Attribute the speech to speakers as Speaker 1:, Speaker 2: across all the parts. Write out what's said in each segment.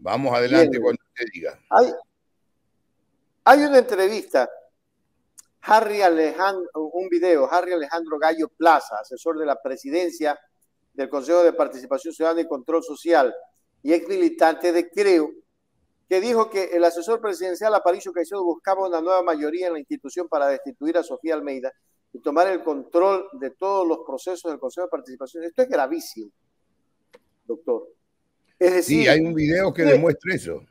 Speaker 1: Vamos adelante cuando usted diga.
Speaker 2: Hay una entrevista, un video, Harry Alejandro Gallo Plaza, asesor de la presidencia del Consejo de Participación Ciudadana y Control Social y ex militante de Creo, que dijo que el asesor presidencial Aparicio Caicedo buscaba una nueva mayoría en la institución para destituir a Sofía Almeida y tomar el control de todos los procesos del Consejo de Participación. Esto es gravísimo, doctor. Es decir,
Speaker 1: sí, hay un video que demuestra eso.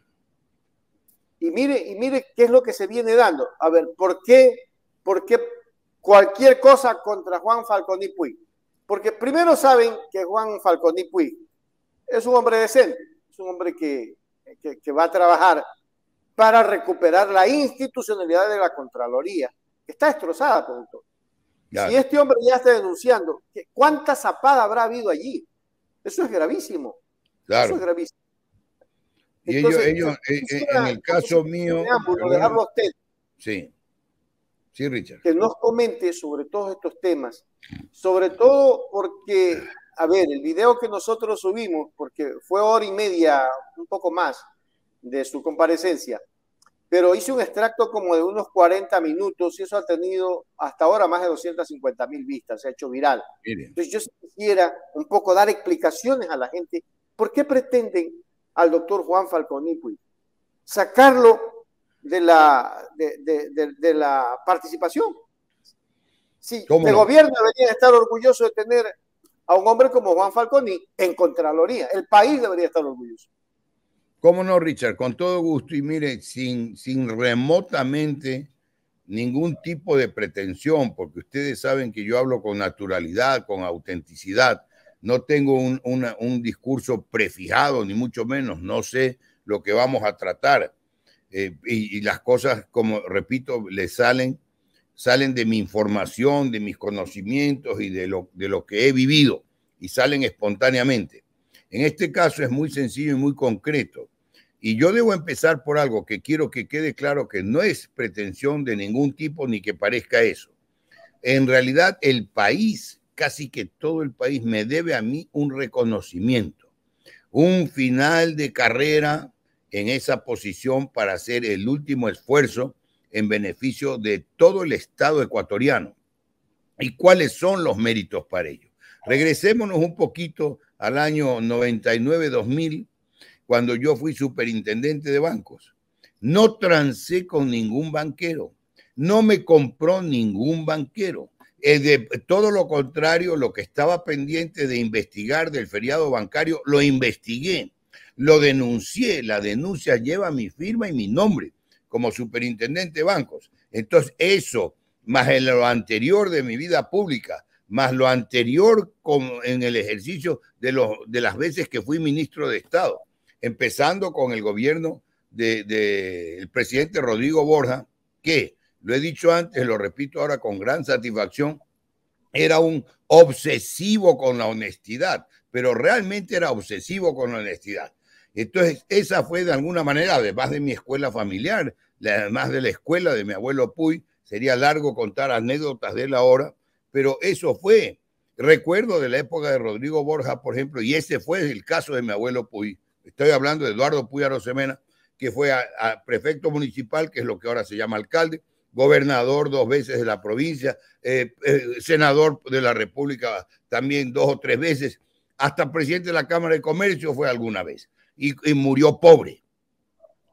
Speaker 2: Y mire qué es lo que se viene dando. A ver, ¿por qué cualquier cosa contra Juan Falconi Puig? Porque primero saben que Juan Falconi Puig es un hombre decente, es un hombre que va a trabajar para recuperar la institucionalidad de la Contraloría, que está destrozada, doctor. Claro. Si este hombre ya está denunciando, ¿cuánta zapada habrá habido allí? Eso es gravísimo.
Speaker 1: Claro.
Speaker 2: Eso es gravísimo.
Speaker 1: Y entonces, ellos en el caso mío...
Speaker 2: dejarlo a usted.
Speaker 1: Sí. Sí, Richard.
Speaker 2: Que nos comente sobre todos estos temas. Sobre todo porque, a ver, el video que nosotros subimos, porque fue 1h30, un poco más, de su comparecencia, pero hice un extracto como de unos 40 minutos y eso ha tenido hasta ahora más de 250,000 vistas, se ha hecho viral. Mire. Entonces yo quisiera un poco dar explicaciones a la gente. ¿Por qué pretenden al doctor Juan Falconi Puig sacarlo de la participación? Sí, el gobierno debería estar orgulloso de tener a un hombre como Juan Falconi en Contraloría. El país debería estar orgulloso.
Speaker 1: ¿Cómo no, Richard? Con todo gusto. Y mire, sin remotamente ningún tipo de pretensión, porque ustedes saben que yo hablo con naturalidad, con autenticidad. No tengo un discurso prefijado, ni mucho menos. No sé lo que vamos a tratar. Y las cosas, como repito, salen de mi información, de mis conocimientos y de lo que he vivido y salen espontáneamente. En este caso es muy sencillo y muy concreto. Y yo debo empezar por algo que quiero que quede claro que no es pretensión de ningún tipo ni que parezca eso. En realidad el país, casi que todo el país me debe a mí un reconocimiento, un final de carrera en esa posición para hacer el último esfuerzo en beneficio de todo el Estado ecuatoriano. ¿Y cuáles son los méritos para ello? Regresémonos un poquito al año 99-2000, cuando yo fui superintendente de bancos. No transé con ningún banquero, no me compró ningún banquero. Todo lo contrario, lo que estaba pendiente de investigar del feriado bancario, lo investigué, lo denuncié. La denuncia lleva mi firma y mi nombre como superintendente de bancos. Entonces, eso, más en lo anterior de mi vida pública, más lo anterior en el ejercicio de las veces que fui ministro de Estado, empezando con el gobierno del presidente Rodrigo Borja, que, lo he dicho antes, lo repito ahora con gran satisfacción, era un obsesivo con la honestidad, pero realmente era obsesivo con la honestidad. Entonces, esa fue de alguna manera, además de mi escuela familiar, además de la escuela de mi abuelo Puig, sería largo contar anécdotas de él ahora, pero eso fue. Recuerdo de la época de Rodrigo Borja, por ejemplo, y ese fue el caso de mi abuelo Puig. Estoy hablando de Eduardo Puig Arosemena, que fue a prefecto municipal, que es lo que ahora se llama alcalde, gobernador 2 veces de la provincia, senador de la República también 2 o 3 veces, hasta presidente de la Cámara de Comercio fue alguna vez, y murió pobre.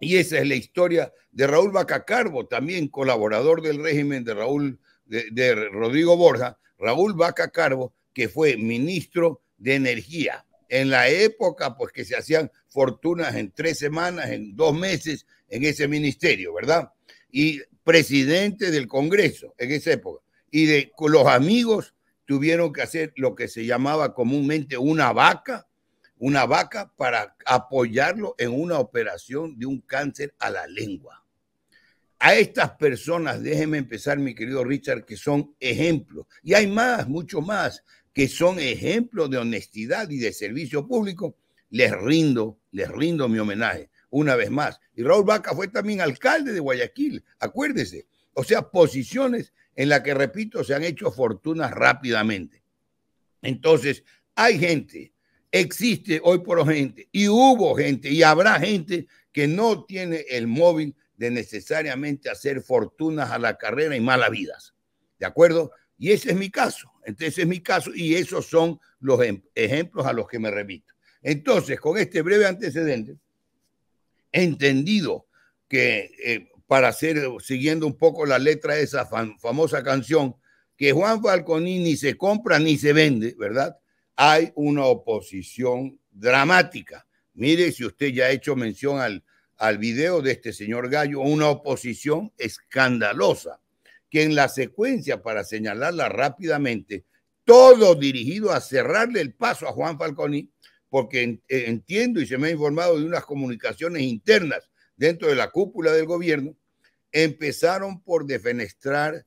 Speaker 1: Y esa es la historia de Raúl Vaca Carbo, también colaborador del régimen de Rodrigo Borja, Raúl Vaca Carbo, que fue ministro de Energía. En la época, pues que se hacían fortunas en 3 semanas, en 2 meses, en ese ministerio, ¿verdad? Y presidente del Congreso en esa época. Y los amigos tuvieron que hacer lo que se llamaba comúnmente una vaca para apoyarlo en una operación de un cáncer a la lengua. A estas personas, déjeme empezar, mi querido Richard, que son ejemplos. Y hay más, mucho más, que son ejemplos de honestidad y de servicio público. Les rindo mi homenaje una vez más. Y Raúl Vaca fue también alcalde de Guayaquil, acuérdese. O sea, posiciones en las que, repito, se han hecho fortunas rápidamente. Entonces, hay gente existe hoy por gente y hubo gente y habrá gente que no tiene el móvil de necesariamente hacer fortunas a la carrera y malas vidas. ¿De acuerdo? Y ese es mi caso. Entonces, ese es mi caso y esos son los ejemplos a los que me remito. Entonces, con este breve antecedente, he entendido que para hacer, siguiendo un poco la letra de esa famosa canción, que Juan Falconi ni se compra ni se vende, ¿verdad? Hay una oposición dramática. Mire, si usted ya ha hecho mención al video de este señor Gallo, una oposición escandalosa, que en la secuencia, para señalarla rápidamente, todo dirigido a cerrarle el paso a Juan Falconi, porque entiendo y se me ha informado de unas comunicaciones internas dentro de la cúpula del gobierno, empezaron por defenestrar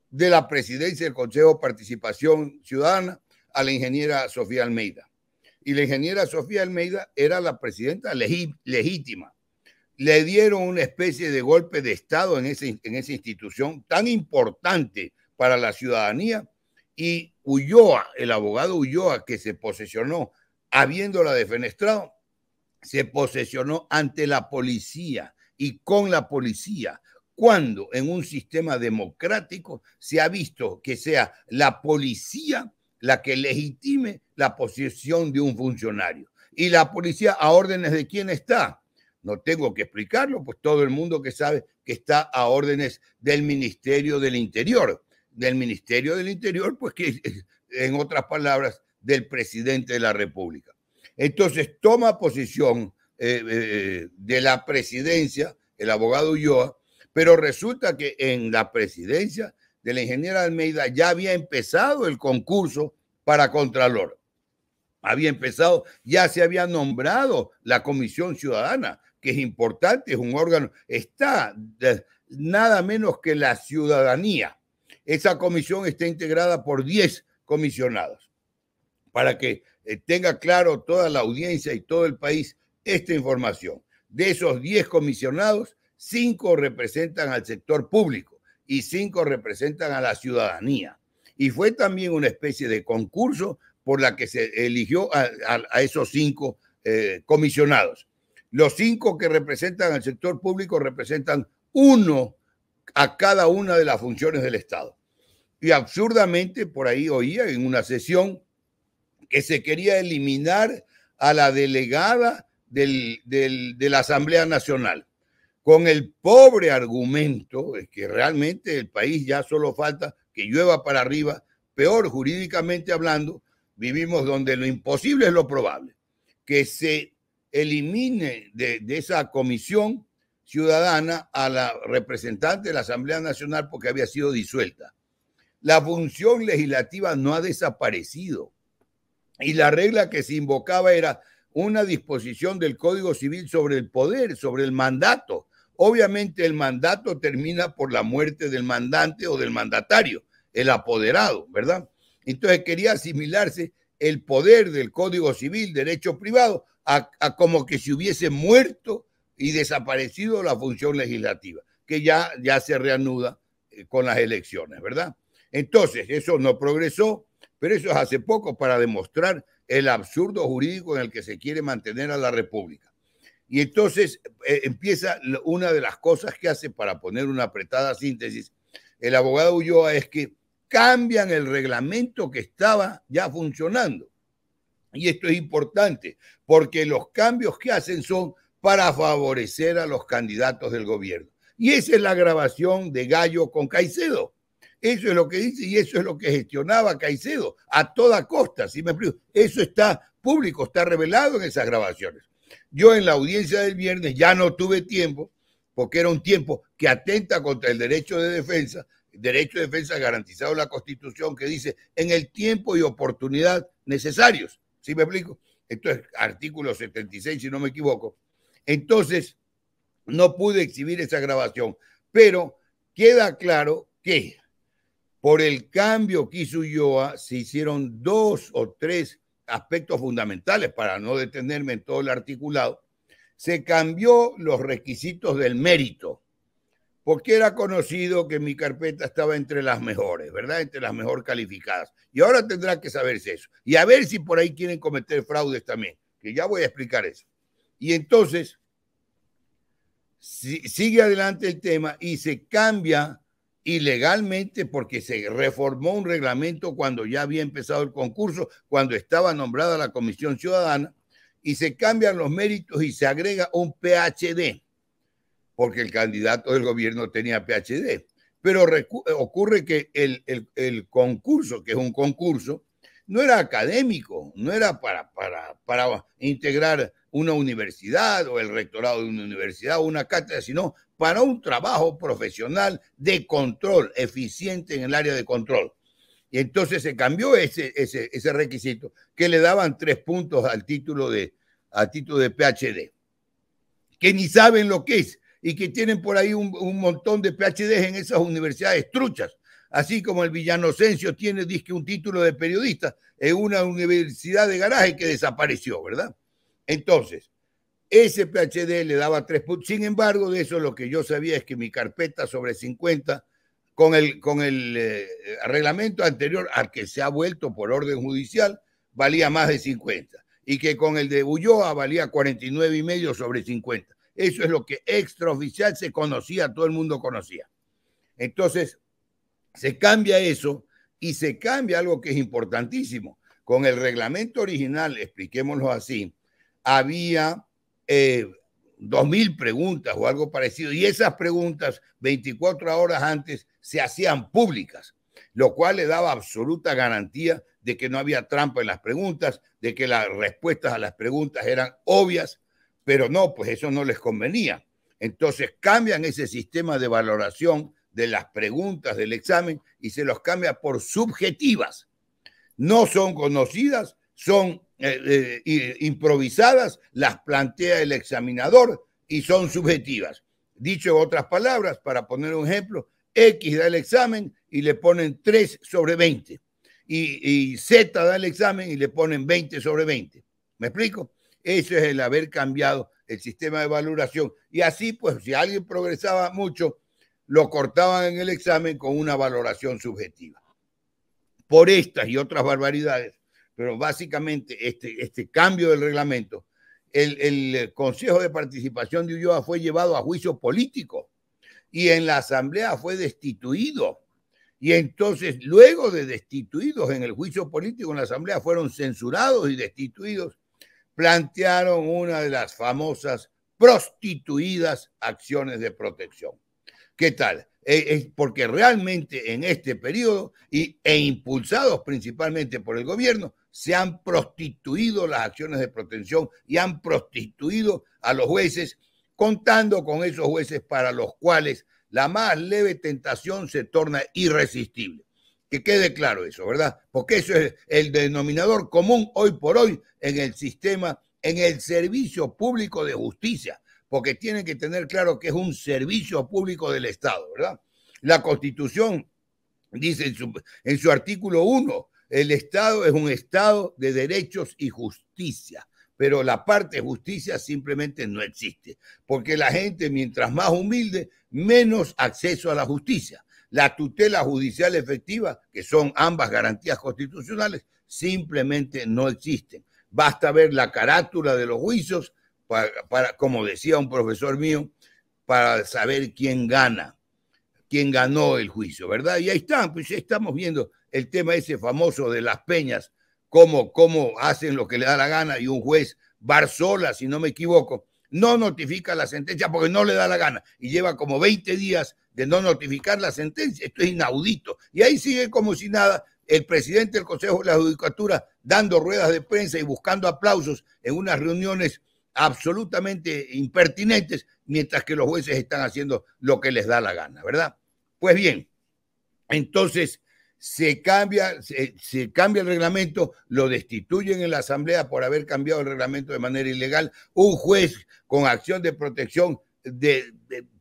Speaker 1: de la presidencia del Consejo de Participación Ciudadana a la ingeniera Sofía Almeida. Y la ingeniera Sofía Almeida era la presidenta legítima. Le dieron una especie de golpe de Estado en esa institución tan importante para la ciudadanía, y Ulloa, el abogado Ulloa, que se posesionó habiéndola defenestrado, se posesionó ante la policía y con la policía, cuando en un sistema democrático se ha visto que sea la policía la que legitime la posesión de un funcionario. Y la policía, ¿a órdenes de quién está? No tengo que explicarlo, pues todo el mundo que sabe que está a órdenes del Ministerio del Interior. Del Ministerio del Interior, pues que en otras palabras, del presidente de la República. Entonces toma posición de la presidencia el abogado Ulloa, pero resulta que en la presidencia de la ingeniera Almeida ya había empezado el concurso para Contralor. Había empezado, ya se había nombrado la Comisión Ciudadana, que es importante, es un órgano, está nada menos que la ciudadanía. Esa comisión está integrada por 10 comisionados. Para que tenga claro toda la audiencia y todo el país esta información. De esos 10 comisionados, 5 representan al sector público y 5 representan a la ciudadanía. Y fue también una especie de concurso por la que se eligió a esos 5 comisionados. Los 5 que representan al sector público representan 1 a cada una de las funciones del Estado. Y absurdamente, por ahí oía en una sesión que se quería eliminar a la delegada de la Asamblea Nacional, con el pobre argumento de que realmente el país ya solo falta que llueva para arriba. Peor, jurídicamente hablando, vivimos donde lo imposible es lo probable, que se elimine de esa comisión ciudadana a la representante de la Asamblea Nacional porque había sido disuelta. La función legislativa no ha desaparecido y la regla que se invocaba era una disposición del Código Civil sobre el poder, sobre el mandato. Obviamente el mandato termina por la muerte del mandante o del mandatario, el apoderado, ¿verdad? Entonces quería asimilarse el poder del Código Civil, derecho privado, a como que se hubiese muerto y desaparecido la función legislativa, que ya se reanuda con las elecciones, ¿verdad? Entonces, eso no progresó, pero eso es hace poco para demostrar el absurdo jurídico en el que se quiere mantener a la República. Y entonces empieza una de las cosas que hace, para poner una apretada síntesis, el abogado Ulloa, es que cambian el reglamento que estaba ya funcionando. Y esto es importante, porque los cambios que hacen son para favorecer a los candidatos del gobierno. Y esa es la grabación de Gallo con Caicedo. Eso es lo que dice y eso es lo que gestionaba Caicedo a toda costa. ¿Sí me explico? Eso está público, está revelado en esas grabaciones. Yo en la audiencia del viernes ya no tuve tiempo, porque era un tiempo que atenta contra el derecho de defensa garantizado en la Constitución, que dice en el tiempo y oportunidad necesarios. ¿Sí me explico? Esto es artículo 76, si no me equivoco. Entonces, no pude exhibir esa grabación, pero queda claro que por el cambio que hizo Ulloa se hicieron 2 o 3 aspectos fundamentales, para no detenerme en todo el articulado. Se cambió los requisitos del mérito, porque era conocido que mi carpeta estaba entre las mejores, ¿verdad? Entre las mejor calificadas. Y ahora tendrá que saberse eso. Y a ver si por ahí quieren cometer fraudes también, que ya voy a explicar eso. Y entonces sigue adelante el tema y se cambia ilegalmente porque se reformó un reglamento cuando ya había empezado el concurso, cuando estaba nombrada la Comisión Ciudadana, y se cambian los méritos y se agrega un PhD, porque el candidato del gobierno tenía PhD. Pero ocurre que el concurso, que es un concurso, no era académico, no era para integrar una universidad o el rectorado de una universidad o una cátedra, sino para un trabajo profesional de control, eficiente en el área de control. Y entonces se cambió ese requisito, que le daban 3 puntos al título de PhD, que ni saben lo que es, y que tienen por ahí un montón de PhDs en esas universidades truchas, así como el Villanocencio tiene dizque un título de periodista en una universidad de garaje que desapareció, ¿verdad? Entonces, ese PhD le daba 3 puntos. Sin embargo, de eso lo que yo sabía es que mi carpeta sobre 50, con el reglamento anterior al que se ha vuelto por orden judicial, valía más de 50. Y que con el de Ulloa valía 49,5 sobre 50. Eso es lo que extraoficial se conocía, todo el mundo conocía. Entonces, se cambia eso y se cambia algo que es importantísimo. Con el reglamento original, expliquémoslo así, había 2,000 preguntas o algo parecido, y esas preguntas 24 horas antes se hacían públicas, lo cual le daba absoluta garantía de que no había trampa en las preguntas, de que las respuestas a las preguntas eran obvias, pero no, pues eso no les convenía. Entonces cambian ese sistema de valoración de las preguntas del examen y se los cambia por subjetivas. No son conocidas, son improvisadas, las plantea el examinador y son subjetivas. Dicho en otras palabras, para poner un ejemplo, X da el examen y le ponen 3 sobre 20. Y Z da el examen y le ponen 20 sobre 20. ¿Me explico? Eso es el haber cambiado el sistema de valoración. Y así, pues, si alguien progresaba mucho, lo cortaban en el examen con una valoración subjetiva. Por estas y otras barbaridades, pero básicamente este cambio del reglamento, el Consejo de Participación de Ulloa fue llevado a juicio político y en la asamblea fue destituido. Y entonces, luego de destituidos en el juicio político en la asamblea, fueron censurados y destituidos, plantearon una de las famosas prostituidas acciones de protección. ¿Qué tal? Porque realmente en este periodo e impulsados principalmente por el gobierno, se han prostituido las acciones de protección y han prostituido a los jueces, contando con esos jueces para los cuales la más leve tentación se torna irresistible. Que quede claro eso, ¿verdad? Porque eso es el denominador común hoy por hoy en el sistema, en el servicio público de justicia, porque tienen que tener claro que es un servicio público del Estado, ¿verdad? La Constitución dice en su artículo 1, el Estado es un Estado de derechos y justicia, pero la parte de justicia simplemente no existe, porque la gente, mientras más humilde, menos acceso a la justicia. La tutela judicial efectiva, que son ambas garantías constitucionales, simplemente no existen. Basta ver la carátula de los juicios, como decía un profesor mío, para saber quién gana, quién ganó el juicio, ¿verdad? Y ahí están, pues ya estamos viendo el tema ese famoso de las peñas, cómo hacen lo que le da la gana y un juez, Barzola, si no me equivoco, no notifica la sentencia porque no le da la gana y lleva como 20 días de no notificar la sentencia. Esto es inaudito. Y ahí sigue como si nada el presidente del Consejo de la Judicatura dando ruedas de prensa y buscando aplausos en unas reuniones absolutamente impertinentes, mientras que los jueces están haciendo lo que les da la gana, ¿verdad? Pues bien, entonces se cambia el reglamento, lo destituyen en la asamblea por haber cambiado el reglamento de manera ilegal. Un juez con acción de protección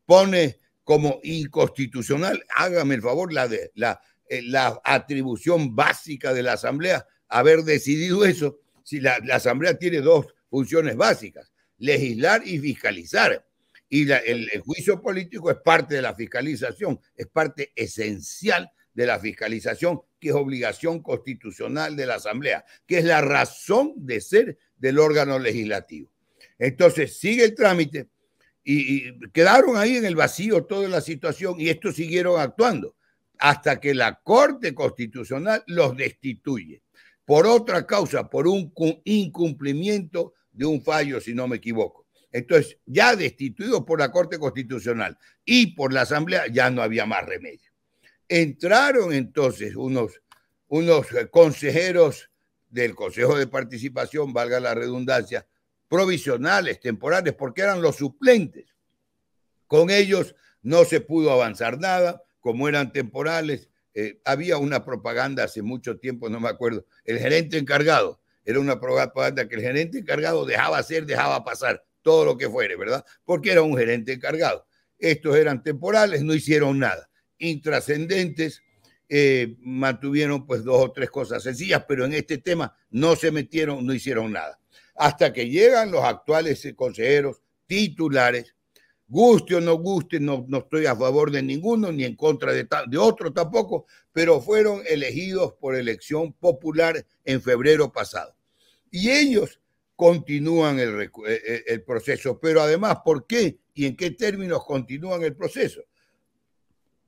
Speaker 1: pone como inconstitucional, hágame el favor, la atribución básica de la asamblea, haber decidido eso. Si la asamblea tiene 2 funciones básicas, legislar y fiscalizar. Y el juicio político es parte de la fiscalización, es parte esencial de la fiscalización, que es obligación constitucional de la Asamblea, que es la razón de ser del órgano legislativo. Entonces sigue el trámite y quedaron ahí en el vacío toda la situación y estos siguieron actuando hasta que la Corte Constitucional los destituye por otra causa, por un incumplimiento de un fallo, si no me equivoco. Entonces, ya destituidos por la Corte Constitucional y por la Asamblea, ya no había más remedio. Entraron entonces unos consejeros del Consejo de Participación, valga la redundancia, provisionales, temporales, porque eran los suplentes. Con ellos no se pudo avanzar nada, como eran temporales. Había una propaganda hace mucho tiempo, no me acuerdo, el gerente encargado, era una propaganda que el gerente encargado dejaba hacer, dejaba pasar todo lo que fuere, ¿verdad? Porque era un gerente encargado. Estos eran temporales, no hicieron nada. Intrascendentes, mantuvieron pues 2 o 3 cosas sencillas, pero en este tema no se metieron, no hicieron nada. Hasta que llegan los actuales consejeros titulares, guste o no guste, no estoy a favor de ninguno, ni en contra de otro tampoco, pero fueron elegidos por elección popular en febrero pasado. Y ellos continúan el proceso, pero además, ¿por qué y en qué términos continúan el proceso?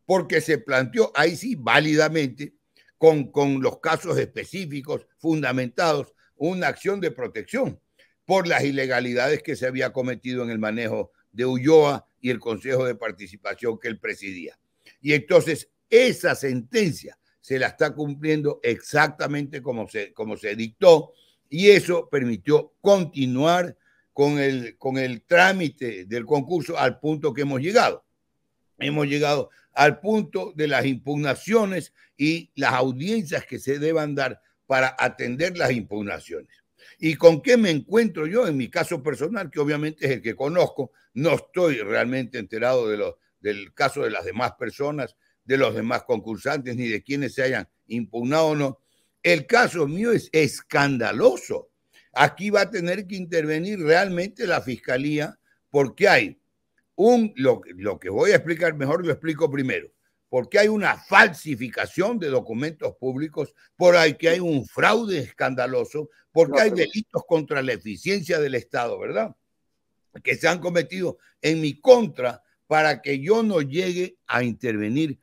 Speaker 1: Porque se planteó, ahí sí, válidamente, con los casos específicos, fundamentados, una acción de protección por las ilegalidades que se había cometido en el manejo de Ulloa y el Consejo de Participación que él presidía. Y entonces esa sentencia se la está cumpliendo exactamente como se dictó, y eso permitió continuar con el trámite del concurso al punto que hemos llegado. Hemos llegado al punto de las impugnaciones y las audiencias que se deban dar para atender las impugnaciones. ¿Y con qué me encuentro yo en mi caso personal, que obviamente es el que conozco? No estoy realmente enterado del caso de las demás personas, de los demás concursantes, ni de quienes se hayan impugnado o no. El caso mío es escandaloso. Aquí va a tener que intervenir realmente la Fiscalía, porque hay lo que voy a explicar, mejor lo explico primero, porque hay una falsificación de documentos públicos, por ahí que hay un fraude escandaloso, porque hay delitos contra la eficiencia del Estado, ¿verdad? Que se han cometido en mi contra para que yo no llegue a intervenir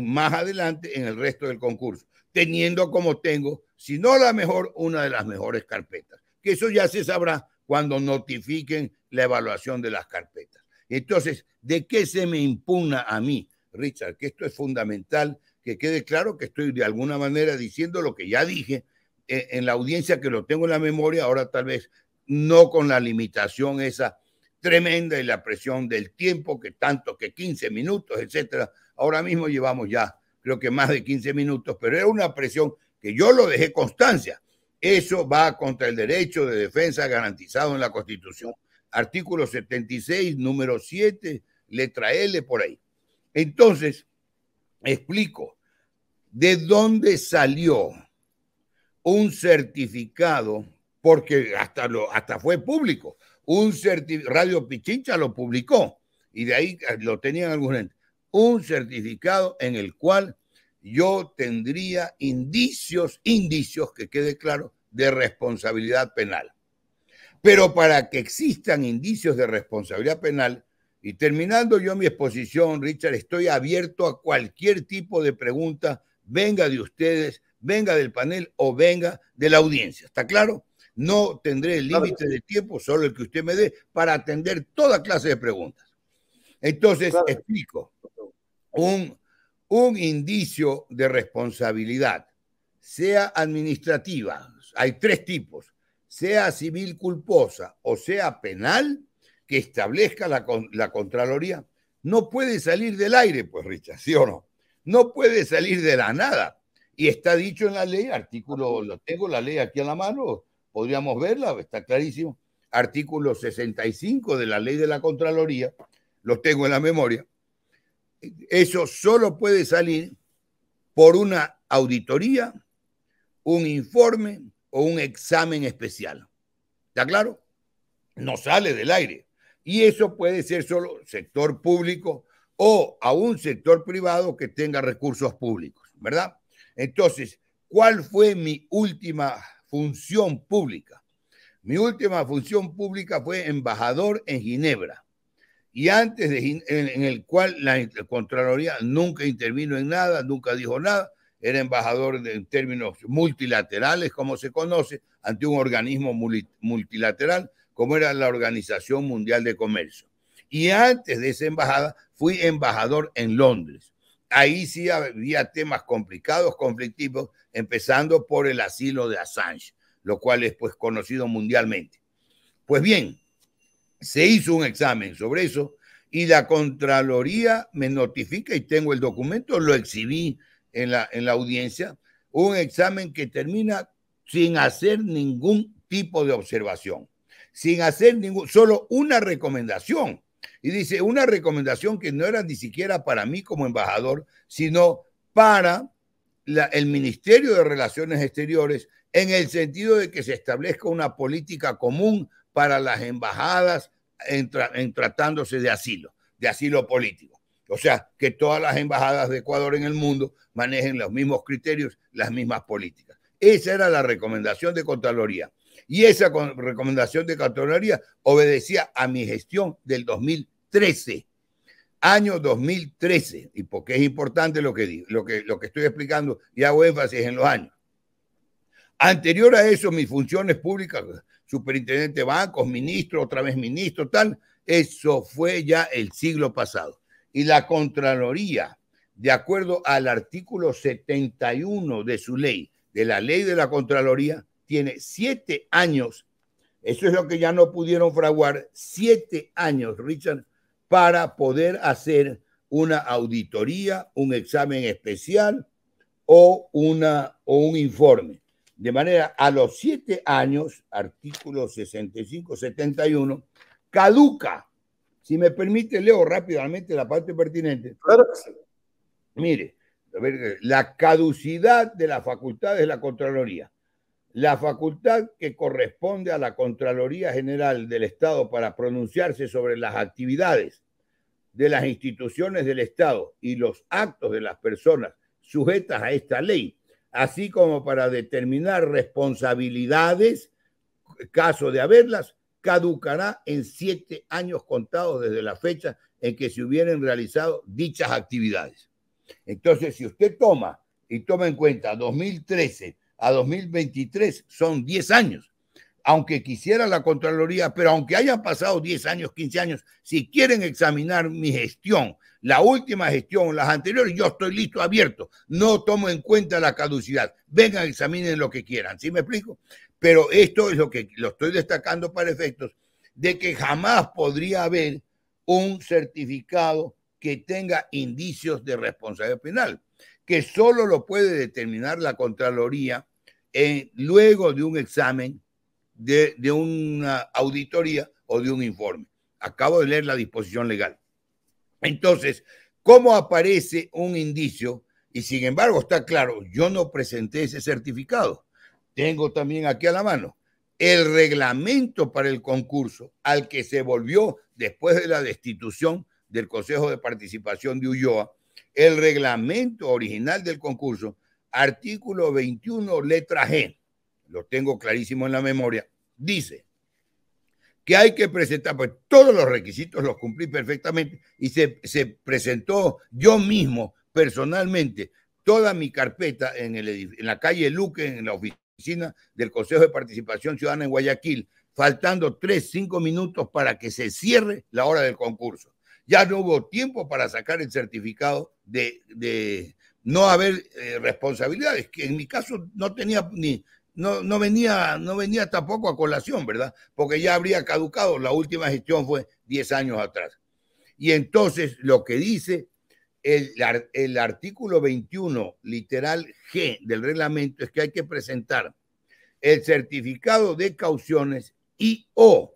Speaker 1: más adelante en el resto del concurso, teniendo como tengo, si no la mejor, una de las mejores carpetas, que eso ya se sabrá cuando notifiquen la evaluación de las carpetas. Entonces, ¿de qué se me impugna a mí, Richard? Que esto es fundamental, que quede claro que estoy de alguna manera diciendo lo que ya dije en la audiencia, que lo tengo en la memoria, ahora tal vez no con la limitación esa tremenda y la presión del tiempo, que tanto que 15 minutos, etcétera. Ahora mismo llevamos ya, creo que más de 15 minutos, pero era una presión que yo lo dejé constancia. Eso va contra el derecho de defensa garantizado en la Constitución. Artículo 76, número 7, letra L, por ahí. Entonces, explico, ¿de dónde salió un certificado? Porque hasta fue público. Radio Pichincha lo publicó y de ahí lo tenían algunos entes. Un certificado en el cual yo tendría indicios, que quede claro, de responsabilidad penal. Pero para que existan indicios de responsabilidad penal, y terminando yo mi exposición, Richard, estoy abierto a cualquier tipo de pregunta, venga de ustedes, venga del panel o venga de la audiencia. ¿Está claro? No tendré el límite de tiempo, solo el que usted me dé, para atender toda clase de preguntas. Entonces, explico. Un indicio de responsabilidad, sea administrativa, hay 3 tipos, sea civil culposa o sea penal, que establezca la Contraloría, no puede salir del aire, pues, Richard, ¿sí o no? No puede salir de la nada. Y está dicho en la ley, lo tengo la ley aquí a la mano, podríamos verla, está clarísimo. Artículo 65 de la ley de la Contraloría, lo tengo en la memoria. Eso solo puede salir por una auditoría, un informe o un examen especial. ¿Está claro? No sale del aire. Y eso puede ser solo sector público o a un sector privado que tenga recursos públicos, ¿verdad? Entonces, ¿cuál fue mi última función pública? Mi última función pública fue embajador en Ginebra. Y antes en el cual la Contraloría nunca intervino en nada, nunca dijo nada, era embajador en términos multilaterales, como se conoce, ante un organismo multilateral, como era la Organización Mundial de Comercio. Y antes de esa embajada, fui embajador en Londres. Ahí sí había temas complicados, conflictivos, empezando por el asilo de Assange, lo cual es pues conocido mundialmente. Pues bien, se hizo un examen sobre eso y la Contraloría me notifica y tengo el documento, lo exhibí en la audiencia, un examen que termina sin hacer ningún tipo de observación, sin hacer solo una recomendación. Y dice, una recomendación que no era ni siquiera para mí como embajador, sino para el Ministerio de Relaciones Exteriores, en el sentido de que se establezca una política común para las embajadas en tratándose de asilo político. O sea, que todas las embajadas de Ecuador en el mundo manejen los mismos criterios, las mismas políticas. Esa era la recomendación de Contraloría. Y esa recomendación de Contraloría obedecía a mi gestión del 2013. Año 2013. Y porque es importante lo que digo, lo que estoy explicando y hago énfasis en los años. Anterior a eso, mis funciones públicas, superintendente de bancos, ministro, otra vez ministro, tal, eso fue ya el siglo pasado. Y la Contraloría, de acuerdo al artículo 71 de su ley, de la ley de la Contraloría, tiene 7 años, eso es lo que ya no pudieron fraguar, 7 años, Richard, para poder hacer una auditoría, un examen especial o un informe. De manera, a los 7 años, artículo 65, 71, caduca. Si me permite, leo rápidamente la parte pertinente.
Speaker 2: Claro que sí.
Speaker 1: Mire, a ver, la caducidad de las facultades de la Contraloría. La facultad que corresponde a la Contraloría General del Estado para pronunciarse sobre las actividades de las instituciones del Estado y los actos de las personas sujetas a esta ley, así como para determinar responsabilidades, caso de haberlas, caducará en 7 años contados desde la fecha en que se hubieran realizado dichas actividades. Entonces, si usted toma en cuenta 2013 a 2023, son 10 años. Aunque quisiera la Contraloría, pero aunque hayan pasado 10 años, 15 años, si quieren examinar mi gestión, la última gestión, las anteriores, yo estoy listo, abierto. No tomo en cuenta la caducidad. Vengan, examinen lo que quieran. ¿Sí me explico? Pero esto es lo que lo estoy destacando para efectos de que jamás podría haber un certificado que tenga indicios de responsabilidad penal, que solo lo puede determinar la Contraloría luego de un examen, de una auditoría o de un informe. Acabo de leer la disposición legal. Entonces, ¿cómo aparece un indicio? Y sin embargo, está claro, yo no presenté ese certificado. Tengo también aquí a la mano el reglamento para el concurso al que se volvió después de la destitución del Consejo de Participación de Ulloa, el reglamento original del concurso, artículo 21, letra G, lo tengo clarísimo en la memoria, dice que hay que presentar, pues todos los requisitos los cumplí perfectamente y se presentó yo mismo personalmente toda mi carpeta en la calle Luque, en la oficina del Consejo de Participación Ciudadana en Guayaquil, faltando 3-5 minutos para que se cierre la hora del concurso. Ya no hubo tiempo para sacar el certificado de no haber responsabilidades, que en mi caso no tenía no venía tampoco a colación, ¿verdad? Porque ya habría caducado, la última gestión fue 10 años atrás. Y entonces lo que dice el artículo 21, literal G del reglamento, es que hay que presentar el certificado de cauciones y o,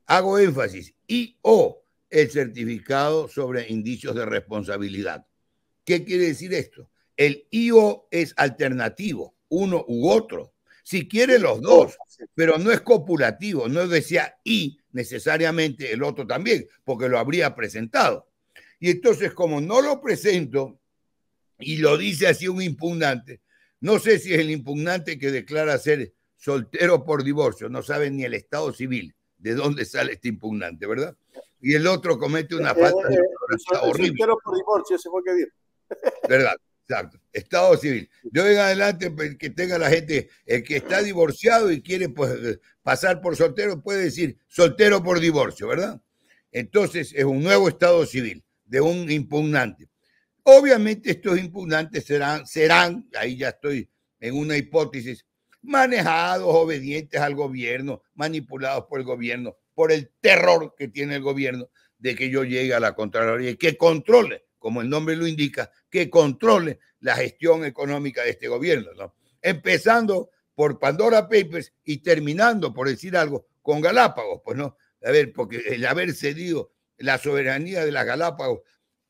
Speaker 1: hago énfasis, y o el certificado sobre indicios de responsabilidad. ¿Qué quiere decir esto? El IO es alternativo, uno u otro. Si quiere los dos, pero no es copulativo, no decía y necesariamente el otro también, porque lo habría presentado. Y entonces, como no lo presento y lo dice así un impugnante, no sé si es el impugnante que declara ser soltero por divorcio, no sabe ni el estado civil de dónde sale este impugnante, ¿verdad? Y el otro comete una falta de
Speaker 2: horrible. Soltero por divorcio, ese fue que dijo.
Speaker 1: ¿Verdad? Exacto. Estado civil. De hoy en adelante, que tenga la gente, el que está divorciado y quiere pues, pasar por soltero, puede decir soltero por divorcio, ¿verdad? Entonces es un nuevo estado civil de un impugnante. Obviamente estos impugnantes serán, ahí ya estoy en una hipótesis, manejados, obedientes al gobierno, manipulados por el gobierno, por el terror que tiene el gobierno de que yo llegue a la Contraloría y que controle, como el nombre lo indica, que controle la gestión económica de este gobierno, ¿no? Empezando por Pandora Papers y terminando, por decir algo, con Galápagos, pues no, a ver, porque el haber cedido la soberanía de las Galápagos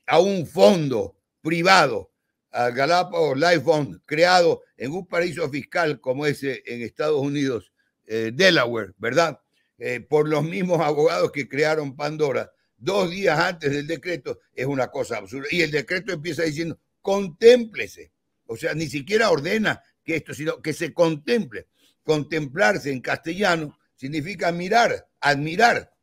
Speaker 1: a un fondo privado, al Galápagos Life Fund, creado en un paraíso fiscal como ese en Estados Unidos, Delaware, ¿verdad? Por los mismos abogados que crearon Pandora, 2 días antes del decreto, es una cosa absurda. Y el decreto empieza diciendo, contémplese. O sea, ni siquiera ordena que esto, sino que se contemple. Contemplarse en castellano significa mirar, admirar.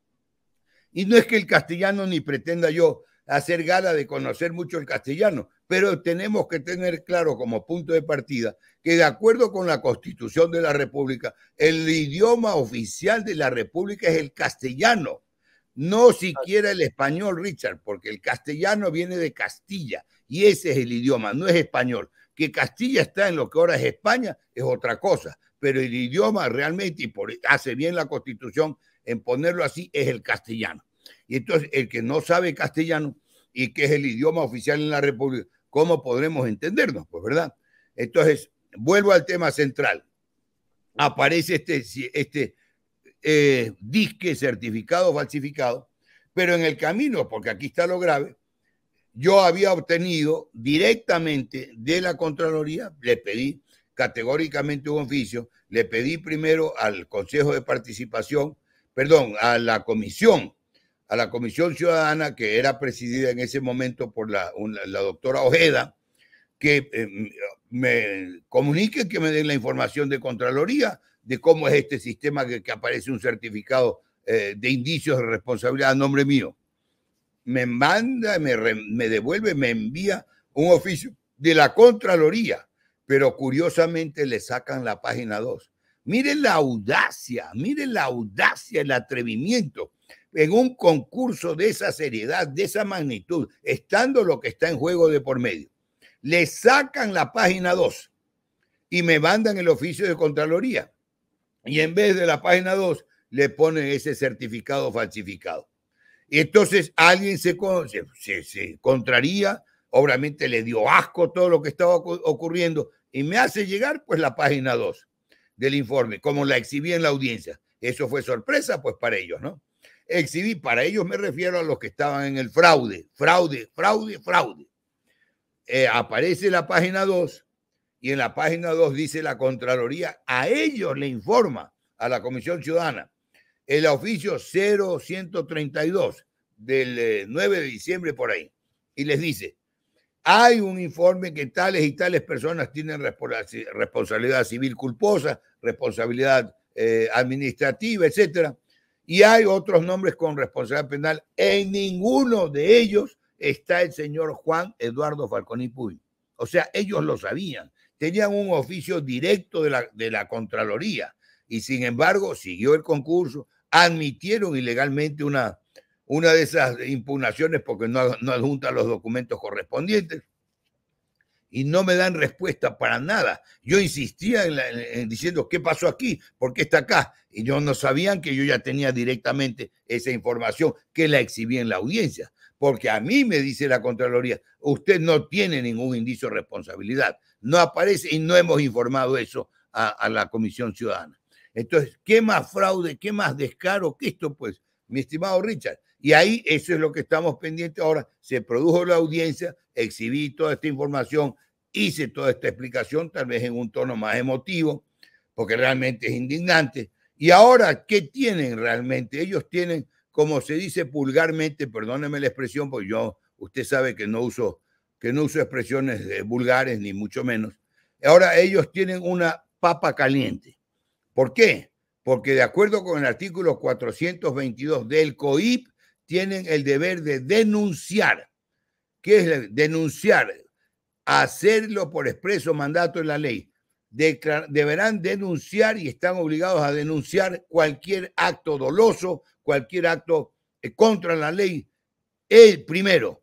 Speaker 1: Y no es que el castellano ni pretenda yo hacer gala de conocer mucho el castellano, pero tenemos que tener claro como punto de partida que de acuerdo con la Constitución de la República, el idioma oficial de la República es el castellano, no siquiera el español, Richard, porque el castellano viene de Castilla y ese es el idioma, no es español. Que Castilla está en lo que ahora es España es otra cosa, pero el idioma realmente, y hace bien la Constitución en ponerlo así, es el castellano. Y entonces el que no sabe castellano y que es el idioma oficial en la República, ¿cómo podremos entendernos? Pues, ¿verdad? Entonces, vuelvo al tema central. Aparece este disque certificado falsificado, pero en el camino, porque aquí está lo grave, yo había obtenido directamente de la Contraloría, le pedí categóricamente un oficio, le pedí primero al Consejo de Participación, perdón, a la Comisión Ciudadana, que era presidida en ese momento por la doctora Ojeda, que me comunique, que me den la información de Contraloría, de cómo es este sistema que aparece un certificado de indicios de responsabilidad a nombre mío. Me manda, me devuelve, me envía un oficio de la Contraloría, pero curiosamente le sacan la página 2. Miren la audacia, el atrevimiento en un concurso de esa seriedad, de esa magnitud, estando lo que está en juego de por medio. Le sacan la página 2 y me mandan el oficio de Contraloría. Y en vez de la página 2 le ponen ese certificado falsificado. Y entonces alguien se contraría, obviamente le dio asco todo lo que estaba ocurriendo y me hace llegar pues la página 2 del informe, como la exhibí en la audiencia. Eso fue sorpresa pues para ellos, ¿no? Exhibí, para ellos me refiero a los que estaban en el fraude. Aparece la página 2 y en la página 2 dice la Contraloría, a ellos le informa a la Comisión Ciudadana el oficio 0132 del 9 de diciembre por ahí, y les dice, hay un informe que tales y tales personas tienen responsabilidad civil culposa, responsabilidad administrativa, etcétera, y hay otros nombres con responsabilidad penal. En ninguno de ellos está el señor Juan Eduardo Falconi Puy. O sea, ellos lo sabían, tenían un oficio directo de la Contraloría y sin embargo siguió el concurso, admitieron ilegalmente una de esas impugnaciones porque no adjuntan los documentos correspondientes y no me dan respuesta para nada. Yo insistía en diciendo, ¿qué pasó aquí? ¿Por qué está acá? Y ellos no sabían que yo ya tenía directamente esa información que la exhibí en la audiencia, porque a mí me dice la Contraloría, usted no tiene ningún indicio de responsabilidad, no aparece y no hemos informado eso a la Comisión Ciudadana. Entonces, ¿qué más fraude, qué más descaro que esto? Pues, mi estimado Richard. Y ahí eso es lo que estamos pendientes ahora. Se produjo la audiencia, exhibí toda esta información, hice toda esta explicación, tal vez en un tono más emotivo, porque realmente es indignante. Y ahora, ¿qué tienen realmente? Ellos tienen, como se dice vulgarmente, perdóneme la expresión, porque usted sabe que no uso expresiones vulgares, ni mucho menos. Ahora ellos tienen una papa caliente. ¿Por qué? Porque de acuerdo con el artículo 422 del COIP, tienen el deber de denunciar. ¿Qué es denunciar? Hacerlo por expreso mandato de la ley. Deberán denunciar y están obligados a denunciar cualquier acto doloso, cualquier acto contra la ley. El primero,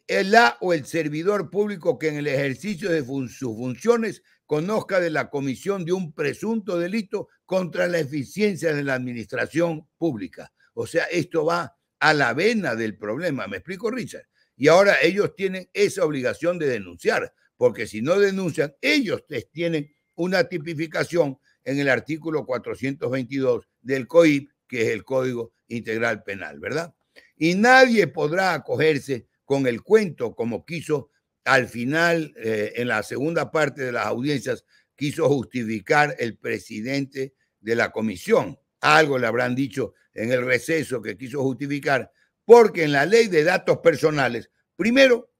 Speaker 1: la o el servidor público que en el ejercicio de sus funciones conozca de la comisión de un presunto delito contra la eficiencia de la administración pública. O sea, esto va a la vena del problema. ¿Me explico, Richard? Y ahora ellos tienen esa obligación de denunciar, porque si no denuncian, ellos tienen una tipificación en el artículo 422 del COIP, que es el Código Integral Penal, ¿verdad? Y nadie podrá acogerse con el cuento como quiso al final, en la segunda parte de las audiencias, quiso justificar el presidente de la comisión. Algo le habrán dicho en el receso que quiso justificar, porque en la ley de datos personales, primero,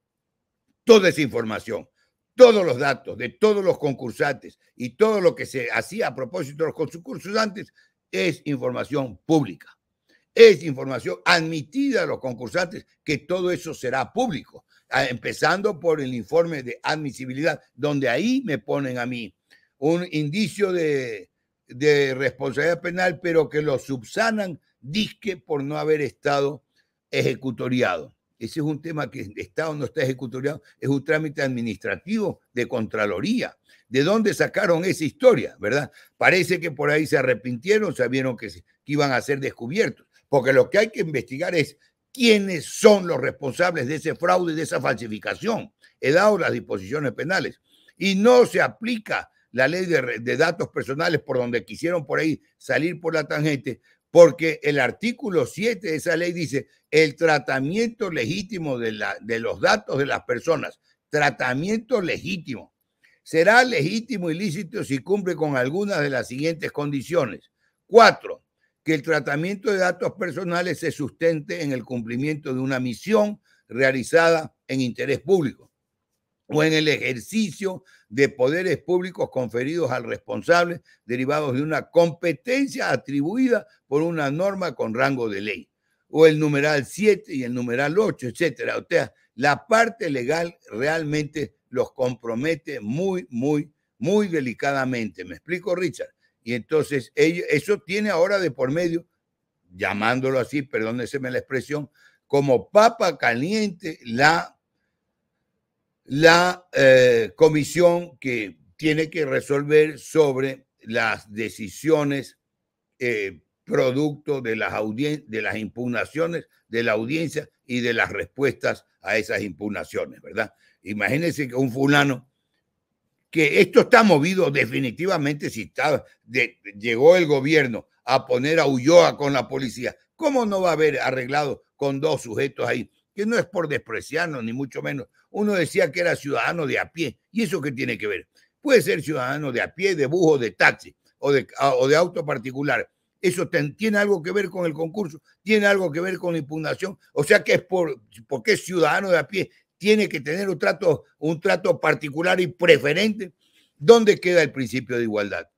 Speaker 1: toda esa información, todos los datos de todos los concursantes y todo lo que se hacía a propósito de los concursantes es información pública. Es información admitida a los concursantes que todo eso será público, empezando por el informe de admisibilidad, donde ahí me ponen a mí un indicio de responsabilidad penal, pero que lo subsanan disque por no haber estado ejecutoriado. Ese es un tema que está o no está ejecutoriado, es un trámite administrativo de Contraloría. ¿De dónde sacaron esa historia, verdad? Parece que por ahí se arrepintieron, sabieron que iban a ser descubiertos, porque lo que hay que investigar es quiénes son los responsables de ese fraude, de esa falsificación. He dado las disposiciones penales y no se aplica la ley de datos personales por donde quisieron por ahí salir por la tangente, porque el artículo 7 de esa ley dice el tratamiento legítimo de los datos de las personas, tratamiento legítimo. Será legítimo y lícito si cumple con algunas de las siguientes condiciones. 4, que el tratamiento de datos personales se sustente en el cumplimiento de una misión realizada en interés público o en el ejercicio de poderes públicos conferidos al responsable derivados de una competencia atribuida por una norma con rango de ley, o el numeral 7 y el numeral 8, etcétera. O sea, la parte legal realmente los compromete muy, muy, muy delicadamente. ¿Me explico, Richard? Y entonces eso tiene ahora de por medio, llamándolo así, perdóneseme la expresión, como papa caliente la comisión que tiene que resolver sobre las decisiones producto de las impugnaciones de la audiencia y de las respuestas a esas impugnaciones, ¿verdad? Imagínense que un fulano, que esto está movido definitivamente, si llegó el gobierno a poner a Ulloa con la policía, ¿cómo no va a haber arreglado con 2 sujetos ahí? Que no es por despreciarnos, ni mucho menos. Uno decía que era ciudadano de a pie. ¿Y eso qué tiene que ver? Puede ser ciudadano de a pie, de bus o de taxi o de auto particular. ¿Eso tiene algo que ver con el concurso? ¿Tiene algo que ver con la impugnación? O sea que es porque es ciudadano de a pie, tiene que tener un trato particular y preferente. ¿Dónde queda el principio de igualdad?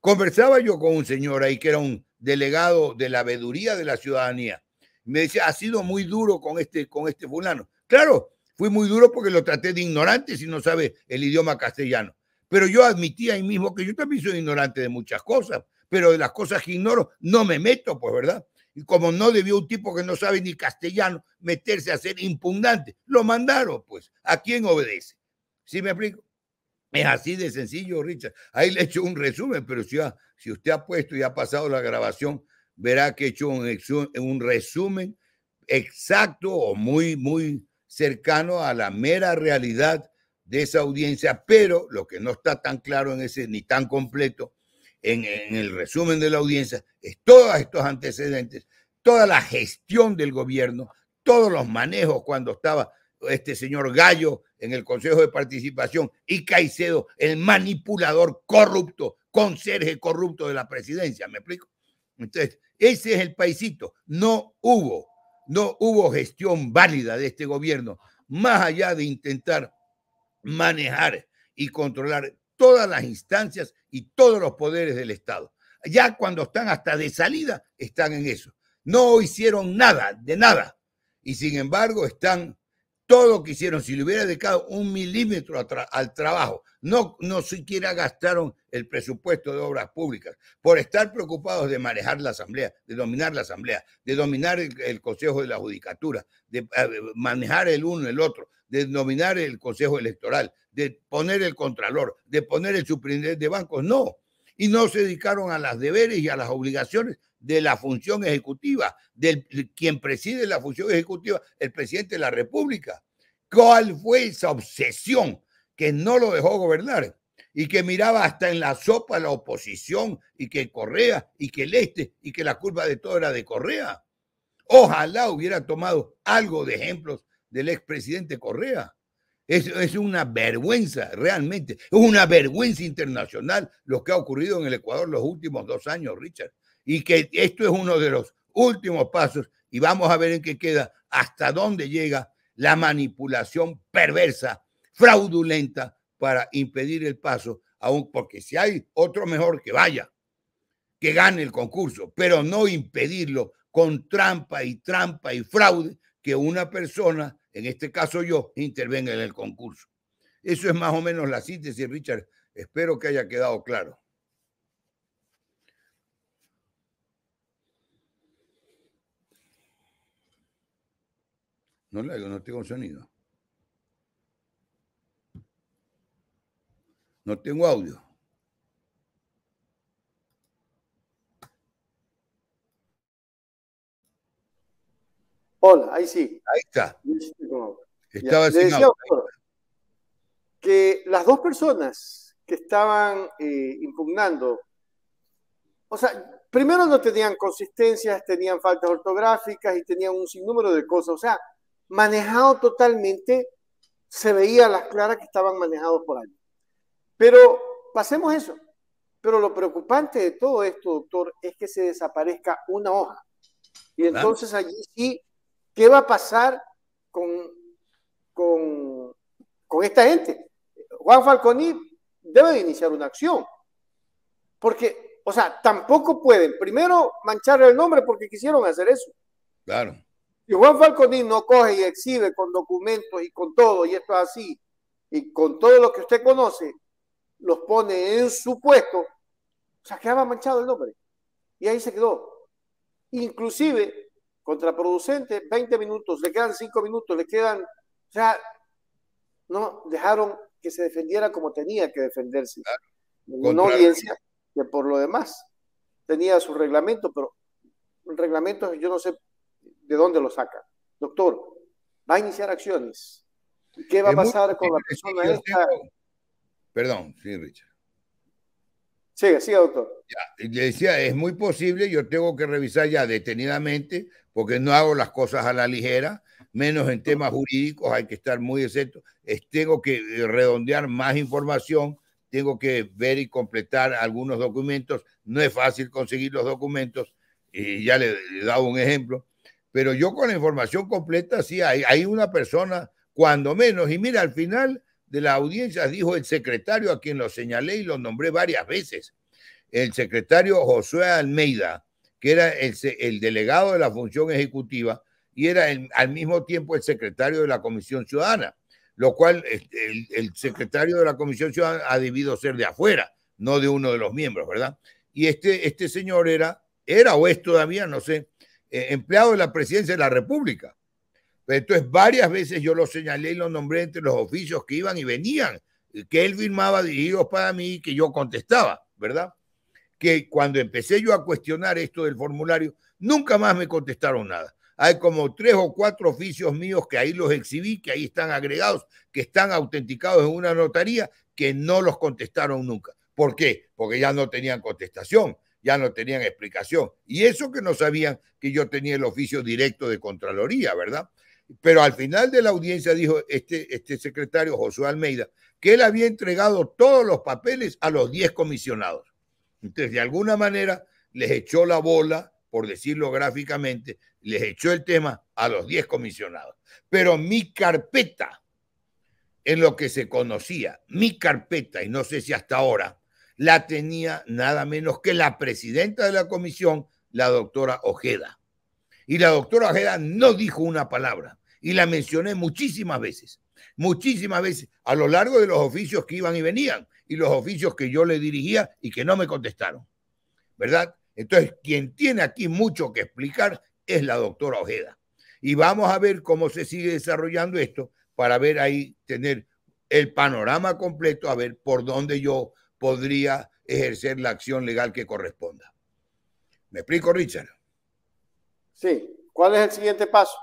Speaker 1: Conversaba yo con un señor ahí que era un delegado de la veeduría de la ciudadanía. Me decía, ha sido muy duro con este fulano. Claro, fui muy duro porque lo traté de ignorante si no sabe el idioma castellano. Pero yo admití ahí mismo que yo también soy ignorante de muchas cosas, pero de las cosas que ignoro no me meto, pues, ¿verdad? Y como no debió un tipo que no sabe ni castellano meterse a ser impugnante, lo mandaron, pues. ¿A quién obedece? ¿Sí me explico? Es así de sencillo, Richard. Ahí le he hecho un resumen, pero si usted ha puesto y ha pasado la grabación, verá que he hecho un resumen exacto o muy, muy cercano a la mera realidad de esa audiencia, pero lo que no está tan claro en ese, ni tan completo, en el resumen de la audiencia, es todos estos antecedentes, toda la gestión del gobierno, todos los manejos cuando estaba este señor Gallo en el Consejo de Participación y Caicedo, el manipulador corrupto conserje corrupto de la presidencia, ¿me explico? Entonces, ese es el paisito. No hubo gestión válida de este gobierno, más allá de intentar manejar y controlar todas las instancias y todos los poderes del Estado. Ya cuando están hasta de salida, están en eso. No hicieron nada, de nada. Y sin embargo, están todo lo que hicieron. Si le hubiera dedicado 1 milímetro al trabajo, no siquiera gastaron el presupuesto de obras públicas por estar preocupados de manejar la asamblea, de dominar la asamblea, de dominar el Consejo de la Judicatura, de manejar el uno el otro, de dominar el Consejo Electoral, de poner el Contralor, de poner el superintendente de bancos. No. Y no se dedicaron a los deberes y a las obligaciones de la función ejecutiva, de quien preside la función ejecutiva, el presidente de la República. ¿Cuál fue esa obsesión que no lo dejó gobernar y que miraba hasta en la sopa a la oposición y que Correa y que el y que la culpa de todo era de Correa? Ojalá hubiera tomado algo de ejemplos del expresidente Correa. Es una vergüenza, realmente. Es una vergüenza internacional lo que ha ocurrido en el Ecuador los últimos 2 años, Richard. Y que esto es uno de los últimos pasos y vamos a ver en qué queda, hasta dónde llega la manipulación perversa, fraudulenta para impedir el paso, aún porque si hay otro mejor que vaya, que gane el concurso, pero no impedirlo con trampa y fraude, que una persona, en este caso yo, intervenga en el concurso. Eso es más o menos la síntesis, Richard. Espero que haya quedado claro. No tengo sonido. No tengo audio.
Speaker 2: Hola, ahí sí.
Speaker 1: Ahí está.
Speaker 2: Estaba sin audio. Que las dos personas que estaban impugnando, o sea, primero no tenían consistencias, tenían faltas ortográficas y tenían un sinnúmero de cosas, o sea, manejado totalmente, se veía a las claras que estaban manejados por alguien. Pero pasemos eso. Pero lo preocupante de todo esto, doctor, es que se desaparezca una hoja. Y entonces allí sí, ¿qué va a pasar con esta gente? Juan Falconi debe de iniciar una acción. Porque, o sea, tampoco pueden, primero, manchar el nombre porque quisieron hacer eso.
Speaker 1: Claro.
Speaker 2: Si Juan Falconi no coge y exhibe con documentos y con todo, y esto es así, y con todo lo que usted conoce, los pone en su puesto, o sea, quedaba manchado el nombre. Y ahí se quedó. Inclusive, contraproducente, 20 minutos, le quedan 5 minutos, le quedan, o sea, no dejaron que se defendiera como tenía que defenderse. Claro. Una audiencia que por lo demás tenía su reglamento, pero el reglamento yo no sé de dónde lo saca. Doctor, va a iniciar acciones. ¿Qué va a pasar con la persona esta?
Speaker 1: Perdón, sí, Richard.
Speaker 2: Siga, doctor.
Speaker 1: Ya, le decía, es muy posible, yo tengo que revisar ya detenidamente, porque no hago las cosas a la ligera, menos en temas jurídicos, hay que estar muy excepto. Tengo que redondear más información, tengo que ver y completar algunos documentos. No es fácil conseguir los documentos, y ya le he dado un ejemplo, pero yo con la información completa, sí, hay una persona, cuando menos, y mira, al final de la audiencia dijo el secretario, a quien lo señalé y lo nombré varias veces, el secretario Josué Almeida, que era el delegado de la función ejecutiva y era al mismo tiempo el secretario de la Comisión Ciudadana, lo cual el secretario de la Comisión Ciudadana ha debido ser de afuera, no de uno de los miembros, ¿verdad? Y este señor era o es todavía, no sé, empleado de la Presidencia de la República. Entonces, varias veces yo lo señalé y lo nombré entre los oficios que iban y venían, que él firmaba dirigidos para mí y que yo contestaba, ¿verdad? Que cuando empecé yo a cuestionar esto del formulario, nunca más me contestaron nada. Hay como 3 o 4 oficios míos que ahí los exhibí, que ahí están agregados, que están autenticados en una notaría, que no los contestaron nunca. ¿Por qué? Porque ya no tenían contestación, ya no tenían explicación. Y eso que no sabían que yo tenía el oficio directo de Contraloría, ¿verdad? Pero al final de la audiencia dijo este secretario Josué Almeida que él había entregado todos los papeles a los 10 comisionados. Entonces, de alguna manera, les echó la bola, por decirlo gráficamente, les echó el tema a los 10 comisionados. Pero mi carpeta, en lo que se conocía, mi carpeta, y no sé si hasta ahora, la tenía nada menos que la presidenta de la comisión, la doctora Ojeda. Y la doctora Ojeda no dijo una palabra, y la mencioné muchísimas veces a lo largo de los oficios que iban y venían, y los oficios que yo le dirigía y que no me contestaron, ¿verdad? Entonces, quien tiene aquí mucho que explicar es la doctora Ojeda. Y vamos a ver cómo se sigue desarrollando esto para ver ahí, tener el panorama completo, a ver por dónde yo podría ejercer la acción legal que corresponda. ¿Me explico, Richard?
Speaker 2: Sí. ¿Cuál es el siguiente paso?